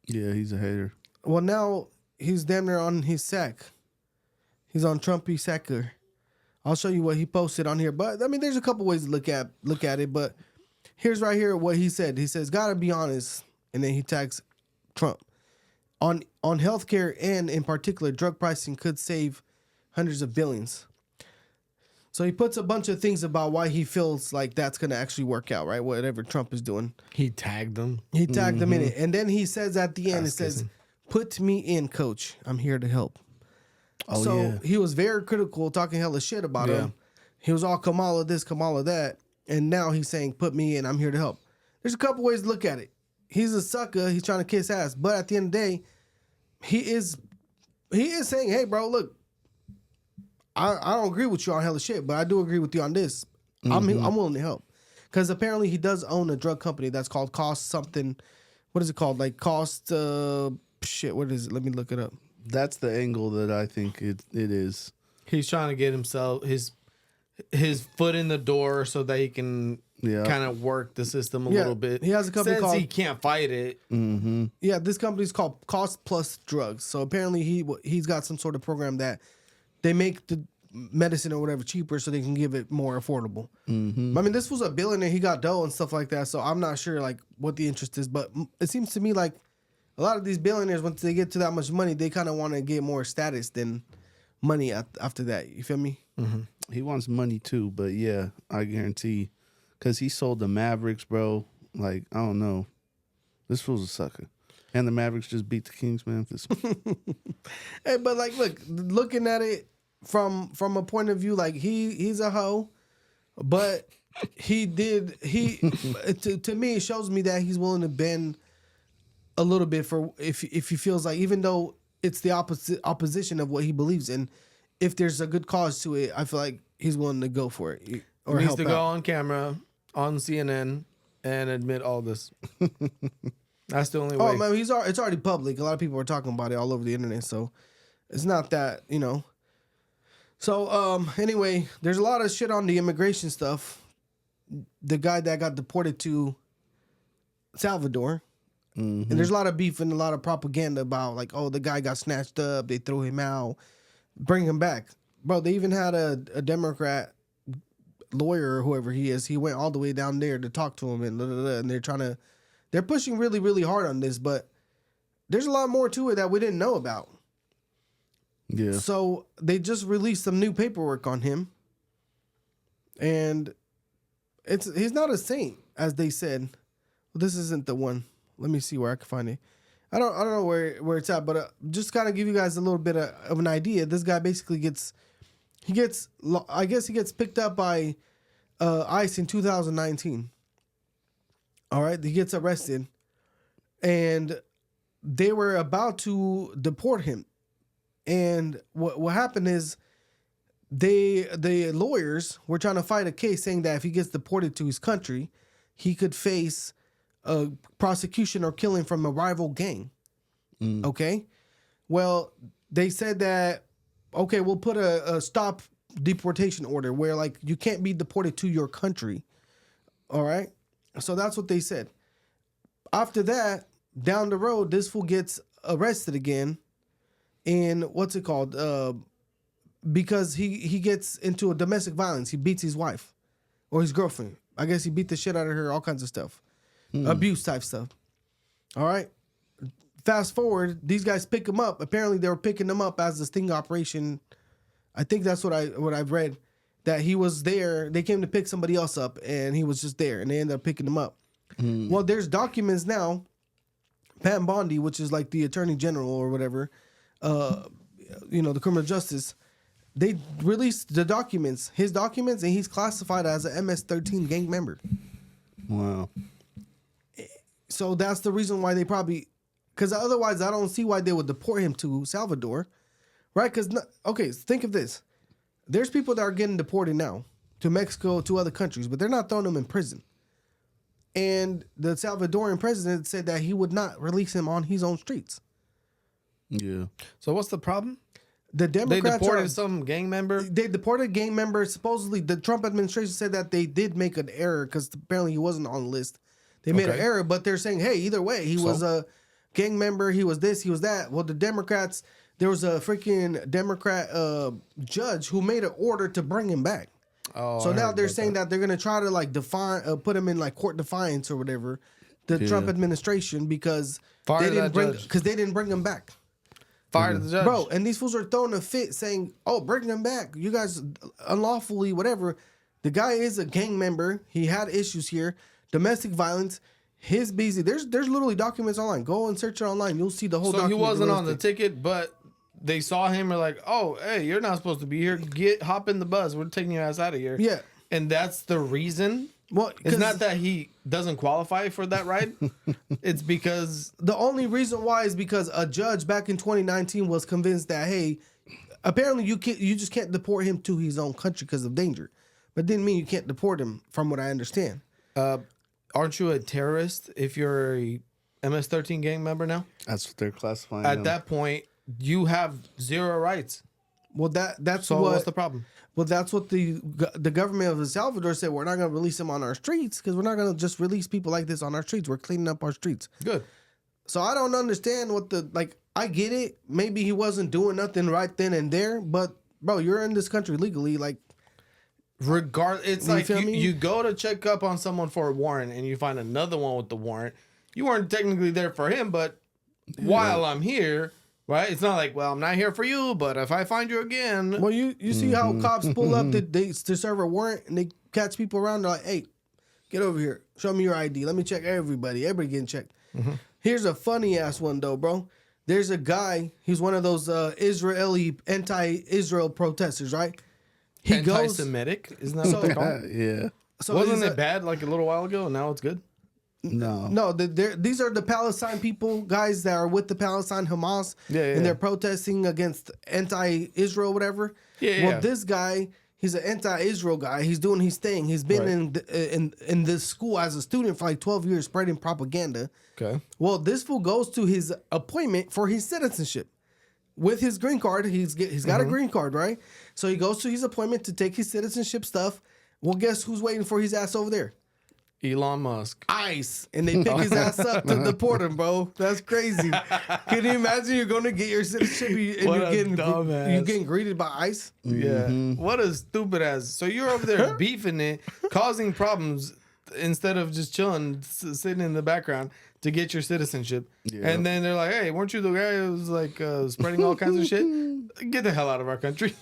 Yeah, he's a hater. Well, now he's damn near on his sack. He's on Trumpy sacker. I'll show you what he posted on here. But I mean, there's a couple ways to look at it. But here's right here what he said. He says, "Gotta be honest," and then he tags Trump on healthcare and in particular drug pricing could save hundreds of billions. So he puts a bunch of things about why he feels like that's gonna actually work out, right? Whatever Trump is doing. He tagged them. He tagged them in it, and then he says at the end, it says, "Put me in, coach. I'm here to help." Oh, So yeah. he was very critical, talking hella shit about him. He was all Kamala this, Kamala that, and now he's saying, "Put me in. I'm here to help." There's a couple ways to look at it. He's a sucker. He's trying to kiss ass, but at the end of the day, he is saying, "Hey, bro, look, I don't agree with you on hella shit, but I do agree with you on this. I'm willing to help." Because apparently he does own a drug company that's called Cost something. What is it called? Like Cost shit. What is it? Let me look it up. That's the angle that I think it is. He's trying to get himself his foot in the door so that he can kind of work the system a little bit. He has a company Since called he can't fight it. Mm-hmm. Yeah, this company's called Cost Plus Drugs. So apparently he's got some sort of program that they make the medicine or whatever cheaper so they can give it more affordable. Mm-hmm. I mean, this was a billionaire. He got dough and stuff like that. So I'm not sure like what the interest is, but it seems to me like a lot of these billionaires, once they get to that much money, they kind of want to get more status than money after that. You feel me? Mm-hmm. He wants money too, but yeah, I guarantee, because he sold the Mavericks, bro. Like, I don't know. This fool's a sucker. And the Mavericks just beat the Kings, Memphis. Hey, but like, looking at it from a point of view, like he's a hoe, but to me, it shows me that he's willing to bend a little bit for if he feels like, even though it's the opposition of what he believes in, if there's a good cause to it, I feel like he's willing to go for it or He needs help to out. go on camera on CNN and admit all this. That's the only way. Oh man, it's already public. A lot of people are talking about it all over the internet, so it's not that, So anyway, there's a lot of shit on the immigration stuff. The guy that got deported to Salvador. Mm-hmm. And there's a lot of beef and a lot of propaganda about like, oh, the guy got snatched up, they threw him out, bring him back. Bro, they even had a Democrat lawyer or whoever he is. He went all the way down there to talk to him and they're pushing really, really hard on this, but there's a lot more to it that we didn't know about. Yeah. So they just released some new paperwork on him. And he's not a saint, as they said. Well, this isn't the one. Let me see where I can find it. I don't know where it's at, but just kind of give you guys a little bit of an idea. This guy basically gets picked up by ICE in 2019. All right, he gets arrested, and they were about to deport him. And what happened is the lawyers were trying to fight a case saying that if he gets deported to his country, he could face prosecution or killing from a rival gang. Okay? Well, they said that, okay, we'll put a stop deportation order where like you can't be deported to your country. All right? So that's what they said. After that, down the road, this fool gets arrested again. And what's it called? Because he gets into a domestic violence. He beats his wife or his girlfriend. I guess he beat the shit out of her, all kinds of stuff. abuse type stuff. All right. Fast forward, these guys pick him up. Apparently, they were picking him up as a sting operation. I think that's what I've read. That he was there. They came to pick somebody else up, and he was just there, and they ended up picking him up. Well, there's documents now. Pat Bondi, which is like the attorney general or whatever, the criminal justice, they released the documents, his documents, and he's classified as an MS-13 gang member. Wow. So that's the reason why they probably, because otherwise I don't see why they would deport him to Salvador, right? Because, okay, think of this. There's people that are getting deported now to Mexico, to other countries, but they're not throwing them in prison. And the Salvadoran president said that he would not release him on his own streets. Yeah. So what's the problem? The Democrats they deported some gang member. They deported gang members. Supposedly, the Trump administration said that they did make an error because apparently he wasn't on the list. They made an error, but they're saying, hey, either way, he was a gang member. He was this, he was that. Well, the Democrats, there was a freaking Democrat judge who made an order to bring him back. Oh, so now they're saying that they're going to try to like put him in like court defiance or whatever, the Trump administration, because they didn't bring him back. Fired the judge. Bro, and these fools are throwing a fit saying, oh, bring him back. You guys unlawfully, whatever. The guy is a gang member. He had issues here. Domestic violence. His busy. There's literally documents online. Go and search it online. You'll see the whole document. So he wasn't on the ticket, but they saw him and like, oh, hey, you're not supposed to be here. Hop in the bus. We're taking your ass out of here. Yeah. And that's the reason. Well, it's not that he doesn't qualify for that ride. It's because the only reason why is because a judge back in 2019 was convinced that, hey, apparently you just can't deport him to his own country because of danger, but didn't mean you can't deport him, from what I understand. Aren't you a terrorist if you're a MS-13 gang member now? That's what they're classifying. At that point, you have zero rights. Well, that's so what's the problem? Well, that's what the government of El Salvador said. We're not going to release him on our streets because we're not going to just release people like this on our streets. We're cleaning up our streets. Good. So I don't understand I get it. Maybe he wasn't doing nothing right then and there, but bro, you're in this country legally. It's like you go to check up on someone for a warrant and you find another one with the warrant. You weren't technically there for him, but while I'm here, right? It's not like, well, I'm not here for you, but if I find you again. Well, you see how cops pull up to serve a warrant and they catch people around. They're like, hey, get over here. Show me your ID. Let me check everybody. Everybody getting checked. Here's a funny ass one though, bro. There's a guy. He's one of those Israeli anti-Israel protesters, right? He anti-Semitic, isn't that what they call it? Yeah. So wasn't it bad like a little while ago, and now it's good? No. These are the Palestine people, guys that are with the Palestine Hamas, and they're protesting against anti-Israel, whatever. Well, this guy, he's an anti-Israel guy. He's doing his thing. He's been in this school as a student for like 12 years, spreading propaganda. Okay. Well, this fool goes to his appointment for his citizenship. With his green card, he's got a green card, right? So he goes to his appointment to take his citizenship stuff. Well, guess who's waiting for his ass over there? Elon Musk. ICE. And they pick his ass up to deport him, bro. That's crazy. Can you imagine you're going to get your citizenship and you're getting greeted by ICE? Yeah. What a stupid ass. So you're over there beefing it, causing problems instead of just chilling, sitting in the background to get your citizenship. And then they're like, hey, weren't you the guy who was like spreading all kinds of shit? Get the hell out of our country.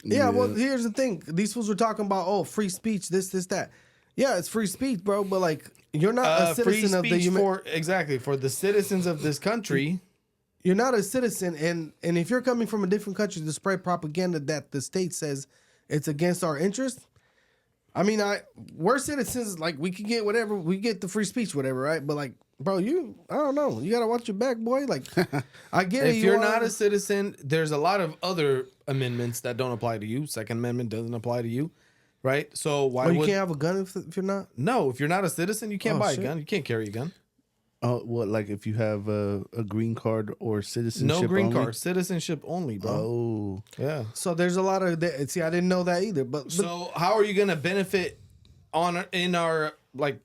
Well, here's the thing. These fools were talking about, free speech, this, that. Yeah, it's free speech, bro, but like, you're not a citizen of the for the citizens of this country. You're not a citizen, and if you're coming from a different country to spread propaganda that the state says it's against our interest, I mean, we're citizens, like, we can get whatever, we get the free speech, whatever, right? But like, bro, I don't know, you gotta watch your back, boy. Like, I get it. If you're not a citizen, there's a lot of other amendments that don't apply to you. Second Amendment doesn't apply to you, right? So why you can't have a gun if you're not? No, if you're not a citizen, you can't buy a gun. You can't carry a gun. Oh, what? Like if you have a green card or citizenship? No green only? Card, citizenship only, bro. Oh, yeah. So there's a lot of see. I didn't know that either. But so how are you gonna benefit in our like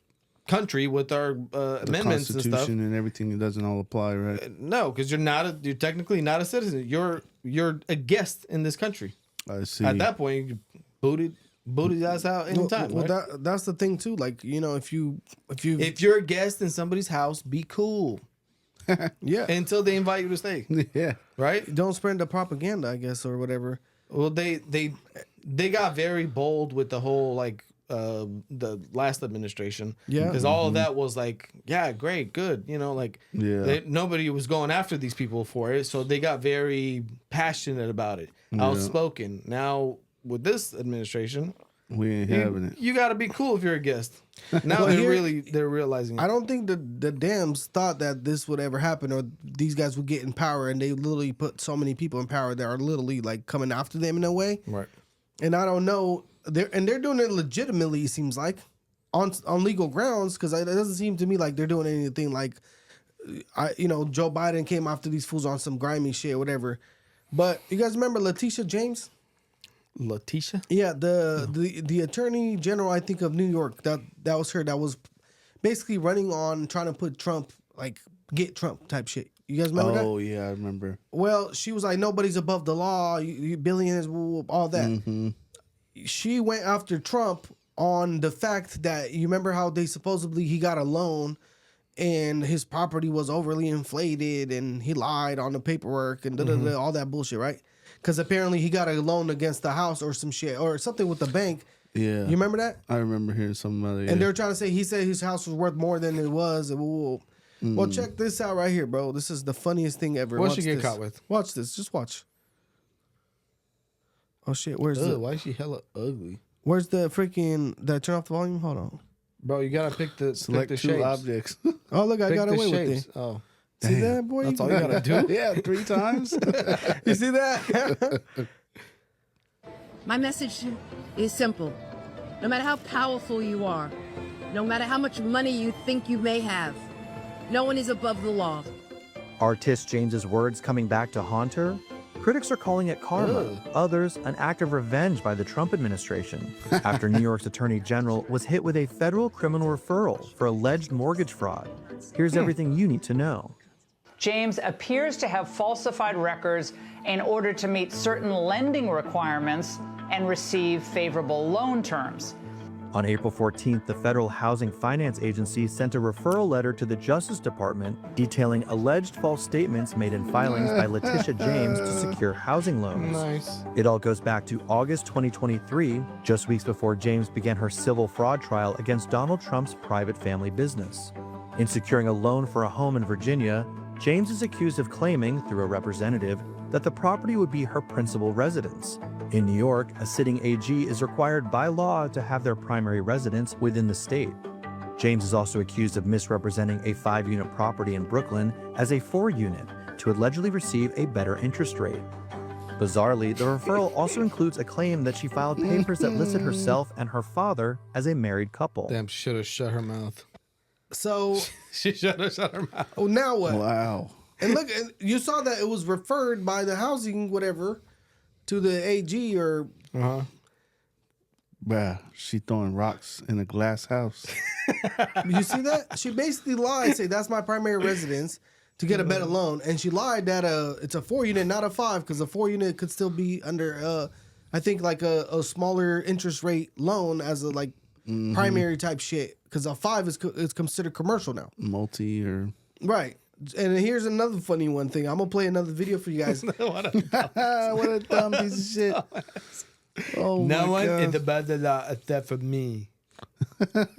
country with our amendments and stuff and everything? It doesn't all apply, right? No, because you're technically not a citizen. You're a guest in this country. I see. At that point, you booted. booty ass out anytime. Well, right? that's the thing too. Like, you know, if If you're a guest in somebody's house, be cool yeah, until they invite you to stay. Yeah. Right? don't spread the propaganda, I guess, or whatever. Well, they got very bold with the whole like the last administration. Yeah. because all of that was like, yeah, great, good. You know, like Yeah. nobody was going after these people for it, so they got very passionate about it, outspoken. Now with this administration, We ain't having it. you got to be cool if you're a guest. Now Well, they're realizing it. I don't think the Dems thought that this would ever happen or these guys would get in power, and they literally put so many people in power that are literally like coming after them in a way. Right. And I don't know, they're doing it legitimately. It seems like on legal grounds, because it doesn't seem to me like they're doing anything like, Joe Biden came after these fools on some grimy shit or whatever. But you guys remember Letitia James? Letitia? Yeah, the attorney general, I think, of New York. That was her. That was basically running on trying to put Trump, like get Trump type shit. You guys remember that? Oh, yeah, I remember. Well, she was like, nobody's above the law. You billionaires, all that. Mm-hmm. She went after Trump on the fact that you remember how they supposedly he got a loan and his property was overly inflated and he lied on the paperwork and all that bullshit, right? Because apparently he got a loan against the house or some shit or something with the bank. Yeah. You remember that? I remember hearing something about it. And they're trying to say he said his house was worth more than it was. Well, check this out right here, bro. This is the funniest thing ever. What'd Watch she get this. caught with? Watch this. Just watch. Oh shit! Where's Why is she hella ugly? Where's the freaking that turn off the volume? Hold on. Bro, you gotta pick the Select pick the two shapes. objects. Oh look, I Pick got the away with shapes. it. Oh, See that, boy? that's all you gotta do. Yeah, 3 times. You see that? My message is simple. No matter how powerful you are, no matter how much money you think you may have, no one is above the law. Artist James's words coming back to haunt her? Critics are calling it karma, others an act of revenge by the Trump administration, after New York's Attorney General was hit with a federal criminal referral for alleged mortgage fraud. Here's everything you need to know. James appears to have falsified records in order to meet certain lending requirements and receive favorable loan terms. On April 14th, the Federal Housing Finance Agency sent a referral letter to the Justice Department detailing alleged false statements made in filings by Letitia James to secure housing loans. nice. It all goes back to August 2023, just weeks before James began her civil fraud trial against Donald Trump's private family business. In securing a loan for a home in Virginia, James is accused of claiming, through a representative, that the property would be her principal residence. In New York, a sitting AG is required by law to have their primary residence within the state. James is also accused of misrepresenting a 5-unit property in Brooklyn as a 4-unit to allegedly receive a better interest rate. Bizarrely, the referral also includes a claim that she filed papers that listed herself and her father as a married couple. Damn, should have shut her mouth. So She should have shut her mouth. oh, now what? Wow. And look, you saw that it was referred by the housing whatever to the AG or Bruh, she throwing rocks in a glass house. you see that? She basically lied, say that's my primary residence to get a better loan, and she lied that it's a 4-unit, not a 5, because a 4-unit could still be under I think like a smaller interest rate loan as a like primary type shit, because a 5 is considered commercial now. Multi or Right. And here's another funny one thing. I'm gonna play another video for you guys. what a dumb piece of shit. Oh No my one God. is above the law except for me.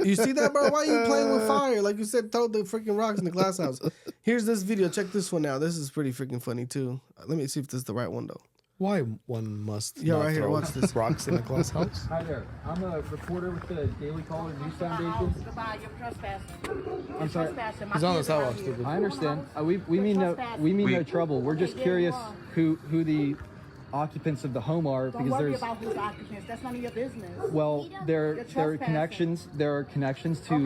You see that, bro? Why are you playing with fire? Like you said, throw the freaking rocks in the glass house. Here's this video. Check this one out. This is pretty freaking funny too. Let me see if this is the right one though. Why one must Yeah, not right here, throw watch this. rocks in a glass house? Hi there. I'm a reporter with the Daily Caller News Foundation. I'm sorry. He's on the sidewalk, stupid. I understand. We mean no trouble. We're just curious who the occupants of the home are, because there's about who's occupants. That's none of your business. well there are connections to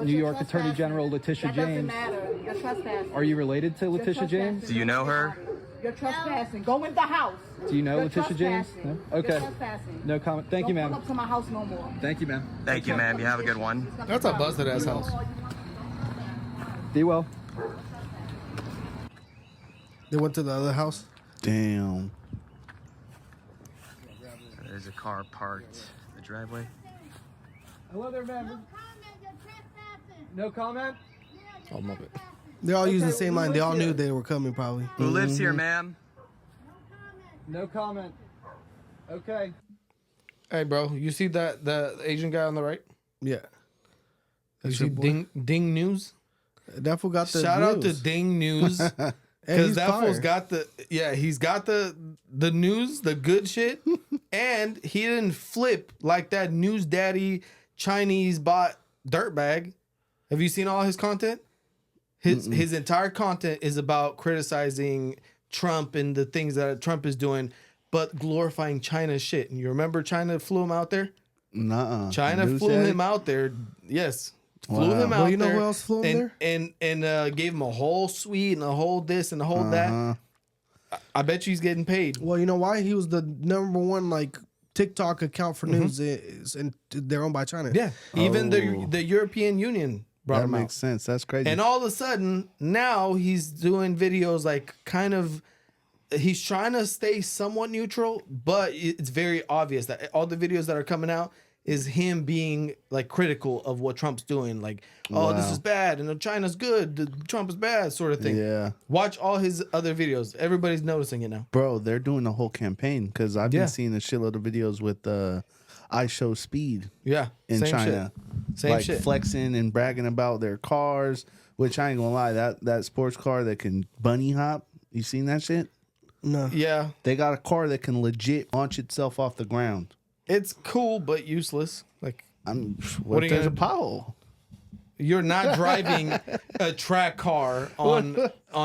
New York Attorney General Letitia James. That doesn't matter. You're trespassing. Are you related to Letitia James? Do you know her? You're trespassing. Go in the house. Do you know You're Letitia James? trespassing. No? Okay. You're trespassing. No comment. Thank you, Don't ma'am. come up to my house no more. Thank you, ma'am. Thank you, ma'am. You have a good one. That's a busted ass house. Be well. They went to the other house. damn. There's a car parked. The driveway. Hello there, ma'am. No comment? Oh, my bad. They all use the same line. They all knew they were coming, probably. Who lives here, ma'am? No comment. Okay. Hey, bro, you see the Asian guy on the right? Yeah. You That's see your boy? Ding News? That fool got the Shout out to news. Ding News. Hey, Because he's that fire. fool's got he's got the news, the good shit, and he didn't flip like that news daddy Chinese bot dirtbag. Have you seen all his content? His entire content is about criticizing Trump and the things that Trump is doing, but glorifying China's shit. And you remember China flew him out there? Nuh-uh. China News flew daddy? him out there. Yes. Flew Wow. him out Well, you know there. who else flew him and gave him a whole suite and a whole this and a whole that. I bet you he's getting paid. Well, you know why? He was the number one like TikTok account for news, and they're owned by China. Yeah. Even Oh. the European Union brought That him makes out. sense. That's crazy. And all of a sudden, now he's doing videos like kind of, he's trying to stay somewhat neutral, but it's very obvious that all the videos that are coming out is him being like critical of what Trump's doing. Like, oh, this Wow. is bad and China's good, Trump is bad, sort of thing. Yeah. Watch all his other videos. Everybody's noticing it now. Bro, they're doing the whole campaign because I've Yeah. been seeing a shitload of videos with I Show Speed Yeah. in same China. Shit. Same like shit. flexing and bragging about their cars, which I ain't gonna lie, that sports car that can bunny hop, you seen that shit? No. Yeah. They got a car that can legit launch itself off the ground. It's cool, but useless. Like, What are if you there's a gonna- pothole? you're not driving a track car on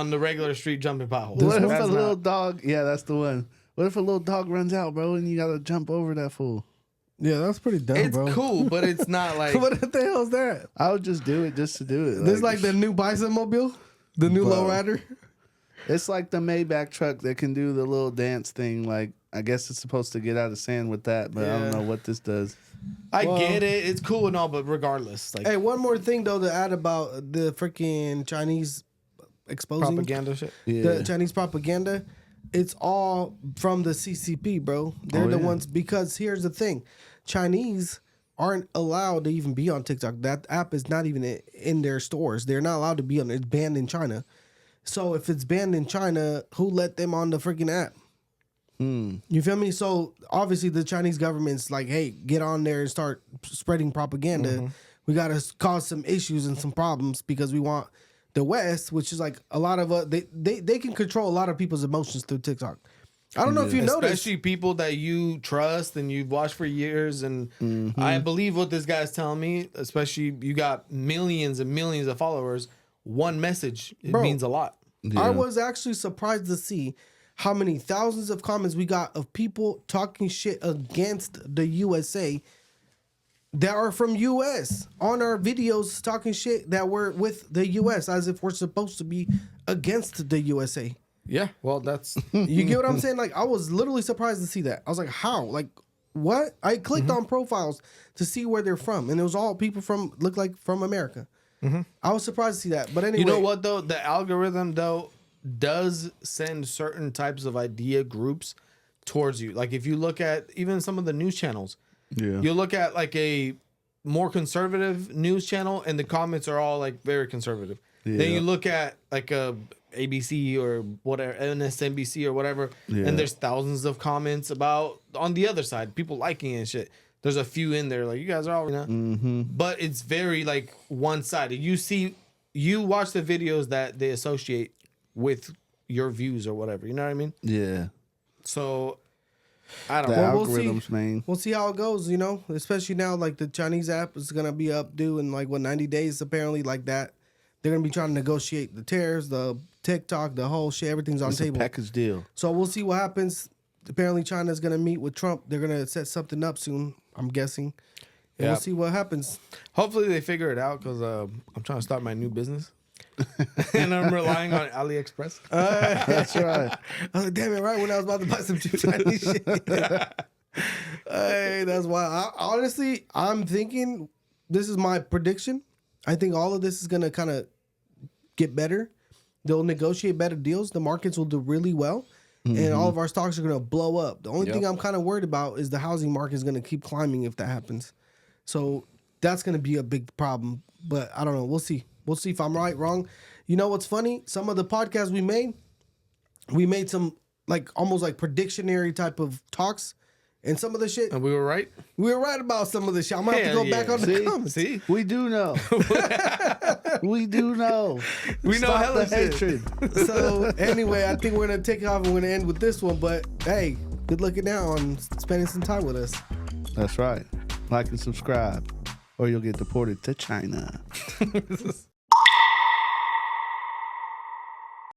the regular street jumping potholes. What if a That's little not- dog? Yeah, that's the one. What if a little dog runs out, bro, and you gotta jump over that fool? Yeah, that's pretty dumb, It's bro. cool, but it's not like. What the hell's that? I would just do it just to do it. This is like the new Bison Mobile, the new Bro. lowrider. It's like the Maybach truck that can do the little dance thing. Like, I guess it's supposed to get out of sand with that, but I don't know what this does. I Well- get it. It's cool and all, but regardless, like Hey, one more thing though to add about the freaking Chinese exposing propaganda shit. the Chinese propaganda. It's all from the CCP, bro. They're the ones, because here's the thing: Chinese aren't allowed to even be on TikTok. That app is not even in their stores. They're not allowed to be on it. It's banned in China. So if it's banned in China, who let them on the freaking app? You feel me? So obviously the Chinese government's like, hey, get on there and start spreading propaganda. We got to cause some issues and some problems because we want the West, which is like a lot of they can control a lot of people's emotions through TikTok. I don't know if you noticed. Especially people that you trust and you've watched for years. And I believe what this guy's telling me, especially you got millions and millions of followers. One message, it Bro, means a lot. I was actually surprised to see how many thousands of comments we got of people talking shit against the USA that are from US on our videos, talking shit that we're with the US as if we're supposed to be against the USA. Yeah, well, that's You get what I'm saying? Like, I was literally surprised to see that. I was like, how? Like, what? I clicked on profiles to see where they're from, and it was all people look like from America. I was surprised to see that. But anyway, You know what though? The algorithm though does send certain types of idea groups towards you. Like if you look at even some of the news channels, you look at like a more conservative news channel and the comments are all like very conservative. Then you look at like a ABC or whatever, MSNBC or whatever, and there's thousands of comments about on the other side, people liking it and shit. There's a few in there like you guys are all, you know, but it's very like one-sided. You watch the videos that they associate with your views or whatever. You know what I mean? Yeah. So I don't The know. algorithms, man. We'll see how it goes, you know, especially now, like the Chinese app is going to be up due in like 90 days, apparently, like that. They're going to be trying to negotiate the tariffs, the TikTok, the whole shit. Everything's on It's the a table. package deal. So we'll see what happens. Apparently, China's going to meet with Trump. They're going to set something up soon, I'm guessing. And Yeah. we'll see what happens. Hopefully they figure it out because I'm trying to start my new business. And I'm relying on AliExpress. That's right. I was like, damn it, right when I was about to buy some cheap Chinese shit. Hey, that's why. Honestly, I'm thinking, this is my prediction. I think all of this is going to kind of get better. They'll negotiate better deals. The markets will do really well. and all of our stocks are going to blow up. The only thing I'm kind of worried about is the housing market is going to keep climbing if that happens. So that's going to be a big problem. But I don't know. We'll see. We'll see if I'm right, wrong. You know what's funny? Some of the podcasts we made some like almost like predictionary type of talks. And some of the shit. And we were right? We were right about some of the shit. I'm going to have to go back on the comments. See? We do know. We do know. We know hella hatred. So anyway, I think we're going to take off and we're going to end with this one. But hey, good looking out on spending some time with us. That's right. Like and subscribe, or you'll get deported to China.